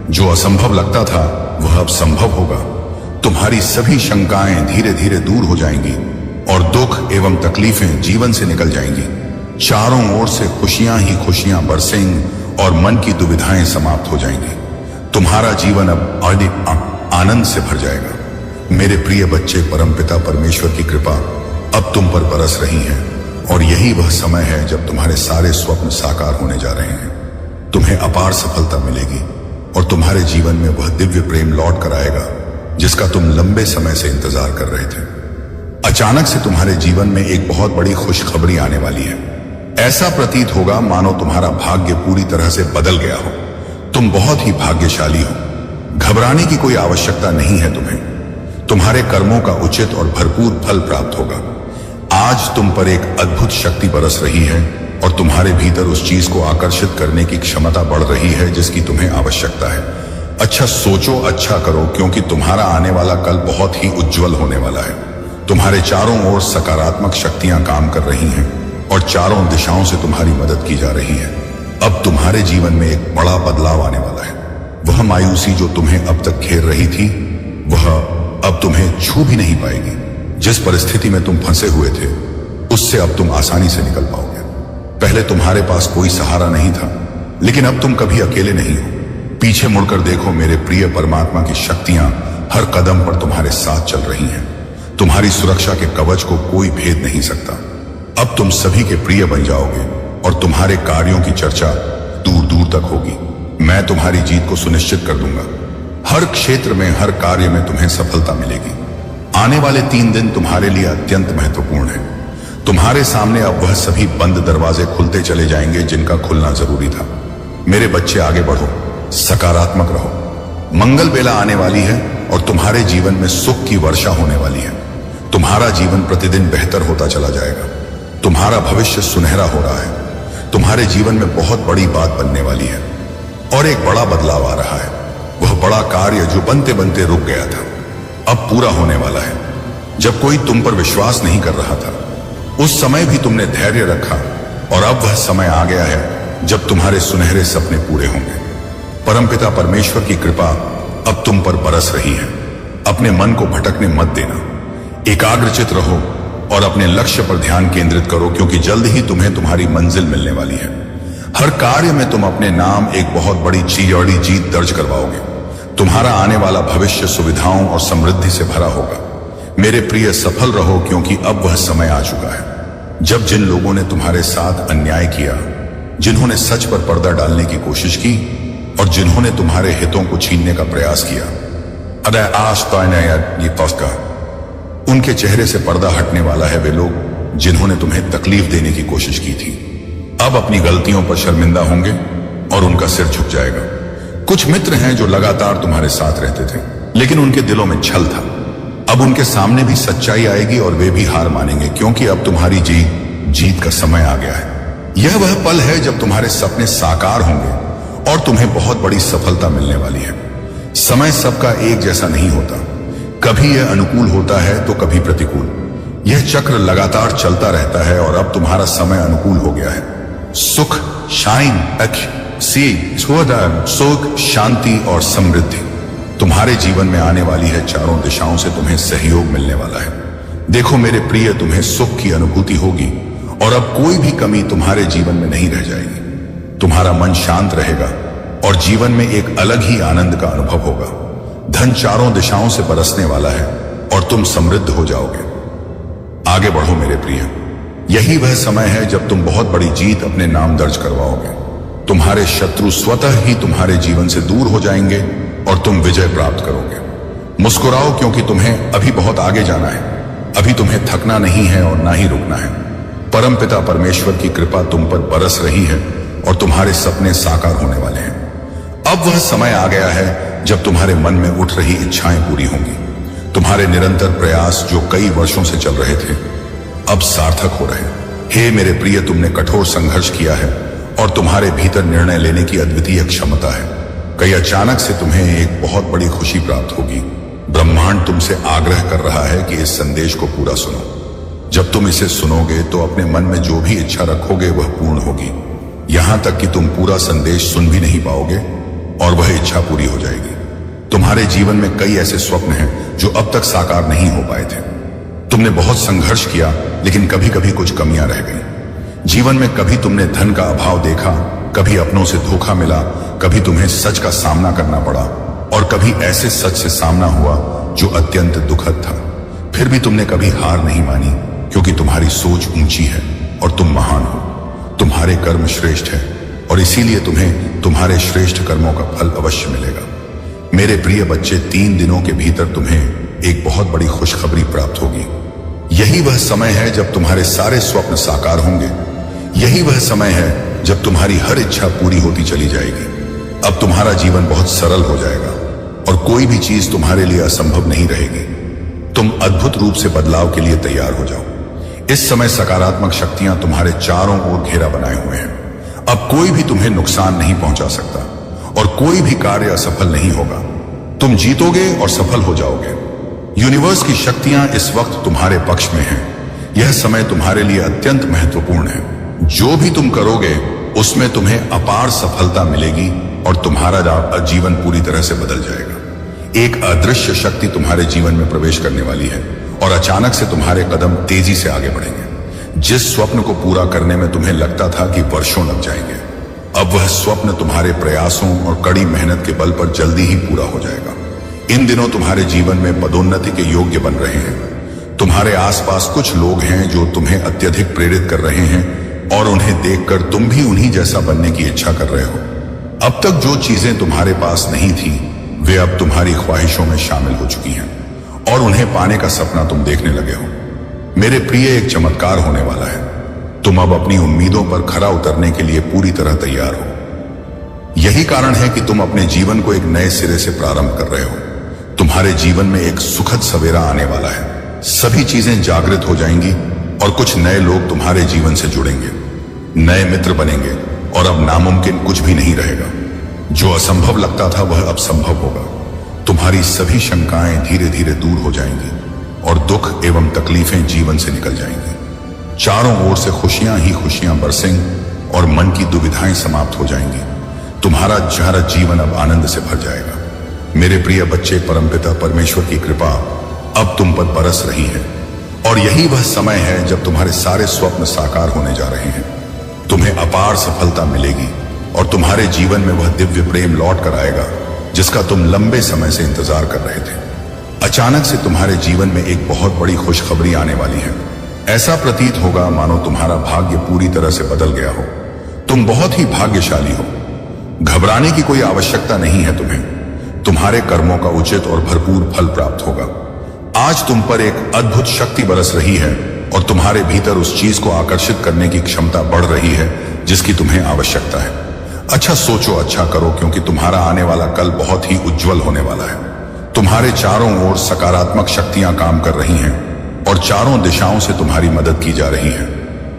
जो असंभव लगता था वह अब संभव होगा। तुम्हारी सभी शंकाएं धीरे धीरे दूर हो जाएंगी और दुख एवं तकलीफें जीवन से निकल जाएंगी। चारों ओर से खुशियां ही खुशियां बरसेंगी और मन की दुविधाएं समाप्त हो जाएंगी। तुम्हारा जीवन अब आनंद से भर जाएगा। मेरे प्रिय बच्चे, परमपिता परमेश्वर की कृपा अब तुम पर बरस रही है और यही वह समय है जब तुम्हारे सारे स्वप्न साकार होने जा रहे हैं। तुम्हें अपार सफलता मिलेगी और तुम्हारे जीवन में वह दिव्य प्रेम लौट कर आएगा जिसका तुम लंबे समय से इंतजार कर रहे थे। अचानक से तुम्हारे जीवन में एक बहुत बड़ी खुशखबरी आने वाली है। ऐसा प्रतीत होगा मानो तुम्हारा भाग्य पूरी तरह से बदल गया हो। तुम बहुत ही भाग्यशाली हो। घबराने की कोई आवश्यकता नहीं है तुम्हें। तुम्हारे कर्मों का उचित और भरपूर फल प्राप्त होगा। आज तुम पर एक अद्भुत शक्ति बरस रही है और तुम्हारे भीतर उस चीज को आकर्षित करने की क्षमता बढ़ रही है जिसकी तुम्हें आवश्यकता है। अच्छा सोचो, अच्छा करो, क्योंकि तुम्हारा आने वाला कल बहुत ही उज्जवल होने वाला है। तुम्हारे चारों ओर सकारात्मक शक्तियां काम कर रही हैं और चारों दिशाओं से तुम्हारी मदद की जा रही है। अब तुम्हारे जीवन में एक बड़ा बदलाव आने वाला है। वह मायूसी जो तुम्हें अब तक घेर रही थी, वह अब तुम्हें छू भी नहीं पाएगी। जिस परिस्थिति में तुम फंसे हुए थे, उससे अब तुम आसानी से निकल पाओगे। पहले तुम्हारे पास कोई सहारा नहीं था, लेकिन अब तुम कभी अकेले नहीं हो। पीछे मुड़कर देखो, मेरे प्रिय परमात्मा की शक्तियां हर कदम पर तुम्हारे साथ चल रही हैं। तुम्हारी सुरक्षा के कवच को कोई भेद नहीं सकता। अब तुम सभी के प्रिय बन जाओगे और तुम्हारे कार्यों की चर्चा दूर दूर तक होगी। मैं तुम्हारी जीत को सुनिश्चित कर दूंगा। हर क्षेत्र में, हर कार्य में तुम्हें सफलता मिलेगी। आने वाले 3 दिन तुम्हारे लिए अत्यंत महत्वपूर्ण है। तुम्हारे सामने अब वह सभी बंद दरवाजे खुलते चले जाएंगे जिनका खुलना जरूरी था। मेरे बच्चे, आगे बढ़ो, सकारात्मक रहो। मंगल बेला आने वाली है और तुम्हारे जीवन में सुख की वर्षा होने वाली है। तुम्हारा जीवन प्रतिदिन बेहतर होता चला जाएगा। तुम्हारा भविष्य सुनहरा हो रहा है। तुम्हारे जीवन में बहुत बड़ी बात बनने वाली है और एक बड़ा बदलाव आ रहा है। वह बड़ा कार्य जो बनते बनते रुक गया था, अब पूरा होने वाला है। जब कोई तुम पर विश्वास नहीं कर रहा था, उस समय भी तुमने धैर्य रखा और अब वह समय आ गया है जब तुम्हारे सुनहरे सपने पूरे होंगे। परमपिता परमेश्वर की कृपा अब तुम पर बरस रही है। अपने मन को भटकने मत देना। एकाग्रचित रहो और अपने लक्ष्य पर ध्यान केंद्रित करो, क्योंकि जल्द ही तुम्हें तुम्हारी मंजिल मिलने वाली है। हर कार्य में तुम अपने नाम एक बहुत बड़ी जीत दर्ज करवाओगे। तुम्हारा आने वाला भविष्य सुविधाओं और समृद्धि से भरा होगा। मेरे प्रिय, सफल रहो, क्योंकि अब वह समय आ चुका है जब जिन लोगों ने तुम्हारे साथ अन्याय किया, जिन्होंने सच पर पर्दा डालने की कोशिश की और जिन्होंने तुम्हारे हितों को छीनने का प्रयास किया, उनके चेहरे से पर्दा हटने वाला है। वे लोग जिन्होंने तुम्हें तकलीफ देने की कोशिश की थी, अब अपनी गलतियों पर शर्मिंदा होंगे और उनका सिर झुक जाएगा। कुछ मित्र हैं जो लगातार तुम्हारे साथ रहते थे, लेकिन उनके दिलों में छल था। अब उनके सामने भी सच्चाई आएगी और वे भी हार मानेंगे, क्योंकि अब तुम्हारी जीत का समय आ गया है। यह वह पल है जब तुम्हारे सपने साकार होंगे और तुम्हें बहुत बड़ी सफलता मिलने वाली है। समय सबका एक जैसा नहीं होता। कभी यह अनुकूल होता है तो कभी प्रतिकूल। यह चक्र लगातार चलता रहता है और अब तुम्हारा समय अनुकूल हो गया है। सुख, सुख, शांति और समृद्धि तुम्हारे जीवन में आने वाली है। चारों दिशाओं से तुम्हें सहयोग मिलने वाला है। देखो मेरे प्रिय, तुम्हें सुख की अनुभूति होगी और अब कोई भी कमी तुम्हारे जीवन में नहीं रह जाएगी। तुम्हारा मन शांत रहेगा और जीवन में एक अलग ही आनंद का अनुभव होगा। धन चारों दिशाओं से बरसने वाला है और तुम समृद्ध हो जाओगे। आगे बढ़ो मेरे प्रिय, यही वह समय है जब तुम बहुत बड़ी जीत अपने नाम दर्ज करवाओगे। तुम्हारे शत्रु स्वतः ही तुम्हारे जीवन से दूर हो जाएंगे और तुम विजय प्राप्त करोगे। मुस्कुराओ, क्योंकि तुम्हें अभी बहुत आगे जाना है। अभी तुम्हें थकना नहीं है और ना ही रुकना है। परमपिता परमेश्वर की कृपा तुम पर बरस रही है और तुम्हारे सपने साकार होने वाले हैं। अब वह समय आ गया है जब तुम्हारे मन में उठ रही इच्छाएं पूरी होंगी। तुम्हारे निरंतर प्रयास जो कई वर्षों से चल रहे थे, अब सार्थक हो रहे हैं। हे मेरे प्रिय, तुमने कठोर संघर्ष किया है और तुम्हारे भीतर निर्णय लेने की अद्वितीय क्षमता है। कई अचानक से तुम्हें एक बहुत बड़ी खुशी प्राप्त होगी। ब्रह्मांड तुमसे आग्रह कर रहा है कि इस संदेश को पूरा सुनो। जब तुम इसे सुनोगे तो अपने मन में जो भी इच्छा रखोगे वह पूर्ण होगी। यहां तक कि तुम पूरा संदेश सुन भी नहीं पाओगे और वह इच्छा पूरी हो जाएगी। तुम्हारे जीवन में कई ऐसे स्वप्न हैं जो अब तक साकार नहीं हो पाए थे। तुमने बहुत संघर्ष किया, लेकिन कभी कभी कुछ कमियां रह गई। जीवन में कभी तुमने धन का अभाव देखा, कभी अपनों से धोखा मिला, कभी तुम्हें सच का सामना करना पड़ा और कभी ऐसे सच से सामना हुआ जो अत्यंत दुखद था। फिर भी तुमने कभी हार नहीं मानी, क्योंकि तुम्हारी सोच ऊंची है और तुम महान हो। तुम्हारे कर्म श्रेष्ठ है और इसीलिए तुम्हें तुम्हारे श्रेष्ठ कर्मों का फल अवश्य मिलेगा। मेरे प्रिय बच्चे, 3 दिनों के भीतर तुम्हें एक बहुत बड़ी खुशखबरी प्राप्त होगी। यही वह समय है जब तुम्हारे सारे स्वप्न साकार होंगे। यही वह समय है जब तुम्हारी हर इच्छा पूरी होती चली जाएगी। अब तुम्हारा जीवन बहुत सरल हो जाएगा और कोई भी चीज तुम्हारे लिए असंभव नहीं रहेगी। तुम अद्भुत रूप से बदलाव के लिए तैयार हो जाओ। इस समय सकारात्मक शक्तियां तुम्हारे चारों ओर घेरा बनाए हुए हैं। अब कोई भी तुम्हें नुकसान नहीं पहुंचा सकता और कोई भी कार्य असफल नहीं होगा। तुम जीतोगे और सफल हो जाओगे। यूनिवर्स की शक्तियां इस वक्त तुम्हारे पक्ष में हैं। यह समय तुम्हारे लिए अत्यंत महत्वपूर्ण है। जो भी तुम करोगे उसमें तुम्हें अपार सफलता मिलेगी और तुम्हारा जीवन पूरी तरह से बदल जाएगा। एक अदृश्य शक्ति तुम्हारे जीवन में प्रवेश करने वाली है और अचानक से तुम्हारे कदम तेजी से आगे बढ़ेंगे। जिस स्वप्न को पूरा करने में तुम्हें लगता था कि वर्षों लग जाएंगे, अब वह स्वप्न तुम्हारे प्रयासों और कड़ी मेहनत के बल पर जल्दी ही पूरा हो जाएगा। इन दिनों तुम्हारे जीवन में पदोन्नति के योग्य बन रहे हैं। तुम्हारे आसपास कुछ लोग हैं जो तुम्हें अत्यधिक प्रेरित कर रहे हैं और उन्हें देखकर तुम भी उन्हीं जैसा बनने की इच्छा कर रहे हो। अब तक जो चीजें तुम्हारे पास नहीं थी वे अब तुम्हारी ख्वाहिशों में शामिल हो चुकी हैं और उन्हें पाने का सपना तुम देखने लगे हो। मेरे प्रिय, एक चमत्कार होने वाला है। तुम अब अपनी उम्मीदों पर खरा उतरने के लिए पूरी तरह तैयार हो। यही कारण है कि तुम अपने जीवन को एक नए सिरे से प्रारंभ कर रहे हो। तुम्हारे जीवन में एक सुखद सवेरा आने वाला है। सभी चीजें जागृत हो जाएंगी और कुछ नए लोग तुम्हारे जीवन से जुड़ेंगे, नए मित्र बनेंगे और अब नामुमकिन कुछ भी नहीं रहेगा। जो असंभव लगता था वह अब संभव होगा। तुम्हारी सभी शंकाएं धीरे धीरे दूर हो जाएंगी और दुख एवं तकलीफें जीवन से निकल जाएंगी। चारों ओर से खुशियां ही खुशियां बरसेंगी और मन की दुविधाएं समाप्त हो जाएंगी। तुम्हारा जीवन अब आनंद से भर जाएगा। मेरे प्रिय बच्चे, परमपिता परमेश्वर की कृपा अब तुम पर बरस रही है और यही वह समय है जब तुम्हारे सारे स्वप्न साकार होने जा रहे हैं। तुम्हें अपार सफलता मिलेगी और तुम्हारे जीवन में वह दिव्य प्रेम लौट कर आएगा जिसका तुम लंबे समय से इंतजार कर रहे थे। अचानक से तुम्हारे जीवन में एक बहुत बड़ी खुशखबरी आने वाली है। ऐसा प्रतीत होगा मानो तुम्हारा भाग्य पूरी तरह से बदल गया हो। तुम बहुत ही भाग्यशाली हो। घबराने की कोई आवश्यकता नहीं है तुम्हें। तुम्हारे कर्मों का उचित और भरपूर फल प्राप्त होगा। आज तुम पर एक अद्भुत शक्ति बरस रही है और तुम्हारे भीतर उस चीज को आकर्षित करने की क्षमता बढ़ रही है जिसकी तुम्हें आवश्यकता है। अच्छा सोचो, अच्छा करो, क्योंकि तुम्हारा आने वाला कल बहुत ही उज्जवल होने वाला है। तुम्हारे चारों ओर सकारात्मक शक्तियां काम कर रही हैं और चारों दिशाओं से तुम्हारी मदद की जा रही है।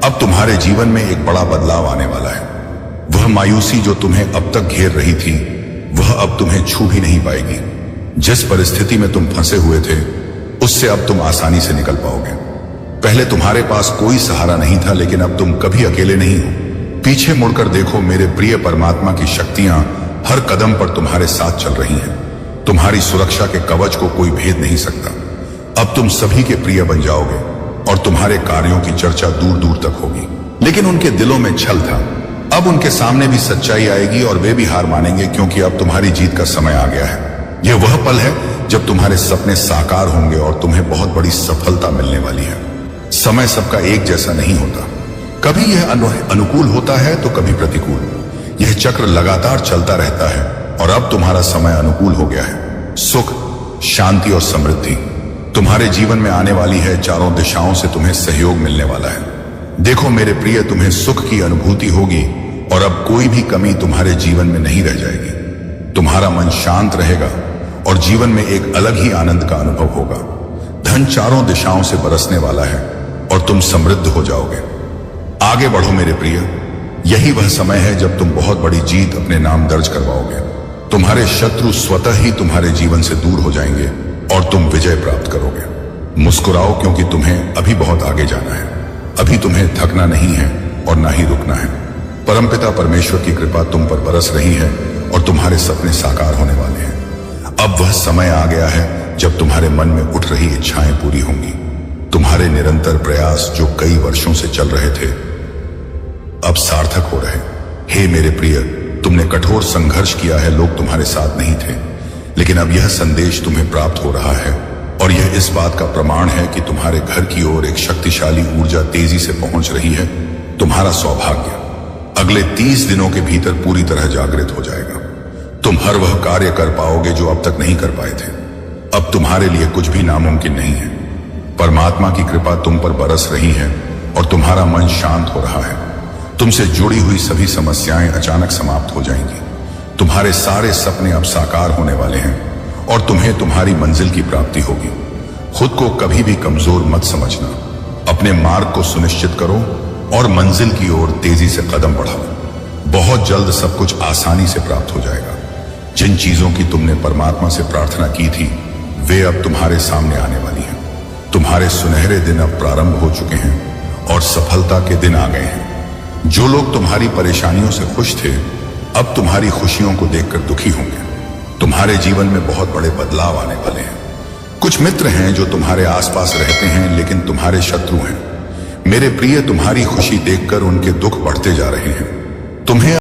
अब तुम्हारे जीवन में एक बड़ा बदलाव आने वाला है। वह मायूसी जो तुम्हें अब तक घेर रही थी वह अब तुम्हें छू भी नहीं पाएगी। जिस परिस्थिति में तुम फंसे हुए थे उससे अब तुम आसानी से निकल पाओगे। पहले तुम्हारे पास कोई सहारा नहीं था, लेकिन अब तुम कभी अकेले नहीं हो। पीछे मुड़कर देखो, मेरे प्रिय परमात्मा की शक्तियां हर कदम पर तुम्हारे साथ चल रही हैं। तुम्हारी सुरक्षा के कवच को कोई भेद नहीं सकता। अब तुम सभी के प्रिय बन जाओगे और तुम्हारे कार्यों की चर्चा दूर दूर तक होगी। लेकिन उनके दिलों में छल था। अब उनके सामने भी सच्चाई आएगी और वे भी हार मानेंगे, क्योंकि अब तुम्हारी जीत का समय आ गया है। यह वह पल है जब तुम्हारे सपने साकार होंगे और तुम्हें बहुत बड़ी सफलता मिलने वाली है। समय सबका एक जैसा नहीं होता। कभी यह अनुकूल होता है तो कभी प्रतिकूल। यह चक्र लगातार चलता रहता है और अब तुम्हारा समय अनुकूल हो गया है। सुख, शांति और समृद्धि तुम्हारे जीवन में आने वाली है। चारों दिशाओं से तुम्हें सहयोग मिलने वाला है। देखो मेरे प्रिय, तुम्हें सुख की अनुभूति होगी और अब कोई भी कमी तुम्हारे जीवन में नहीं रह जाएगी। तुम्हारा मन शांत रहेगा और जीवन में एक अलग ही आनंद का अनुभव होगा। धन चारों दिशाओं से बरसने वाला है और तुम समृद्ध हो जाओगे। आगे बढ़ो मेरे प्रिय, यही वह समय है जब तुम बहुत बड़ी जीत अपने नाम दर्ज करवाओगे। तुम्हारे शत्रु स्वतः ही तुम्हारे जीवन से दूर हो जाएंगे और तुम विजय प्राप्त करोगे। मुस्कुराओ, क्योंकि तुम्हें अभी बहुत आगे जाना है। अभी तुम्हें थकना नहीं है और ना ही रुकना है। परमपिता परमेश्वर की कृपा तुम पर बरस रही है और तुम्हारे सपने साकार होने वाले हैं। अब वह समय आ गया है जब तुम्हारे मन में उठ रही इच्छाएं पूरी होंगी। तुम्हारे निरंतर प्रयास जो कई वर्षों से चल रहे थे अब सार्थक हो रहे। हे मेरे प्रिय, तुमने कठोर संघर्ष किया है, लोग तुम्हारे साथ नहीं थे, लेकिन अब यह संदेश तुम्हें प्राप्त हो रहा है और यह इस बात का प्रमाण है कि तुम्हारे घर की ओर एक शक्तिशाली ऊर्जा तेजी से पहुंच रही है। तुम्हारा सौभाग्य अगले 30 दिनों के भीतर पूरी तरह जागृत हो जाएगा। तुम हर वह कार्य कर पाओगे जो अब तक नहीं कर पाए थे। अब तुम्हारे लिए कुछ भी नामुमकिन नहीं है। परमात्मा की कृपा तुम पर बरस रही है और तुम्हारा मन शांत हो रहा है। तुमसे जुड़ी हुई सभी समस्याएं अचानक समाप्त हो जाएंगी। तुम्हारे सारे सपने अब साकार होने वाले हैं और तुम्हें तुम्हारी मंजिल की प्राप्ति होगी। खुद को कभी भी कमजोर मत समझना। अपने मार्ग को सुनिश्चित करो और मंजिल की ओर तेजी से कदम बढ़ाओ। बहुत जल्द सब कुछ आसानी से प्राप्त हो जाएगा। जिन चीजों की तुमने परमात्मा से प्रार्थना की थी वे अब तुम्हारे सामने आने वाली हैं। तुम्हारे सुनहरे दिन अब प्रारंभ हो चुके हैं और सफलता के दिन आ गए हैं। जो लोग तुम्हारी परेशानियों से खुश थे, अब तुम्हारी खुशियों को देखकर दुखी होंगे। तुम्हारे जीवन में बहुत बड़े बदलाव आने वाले हैं। कुछ मित्र हैं जो तुम्हारे आसपास रहते हैं लेकिन तुम्हारे शत्रु हैं। मेरे प्रिय, तुम्हारी खुशी देखकर उनके दुख बढ़ते जा रहे हैं। तुम्हें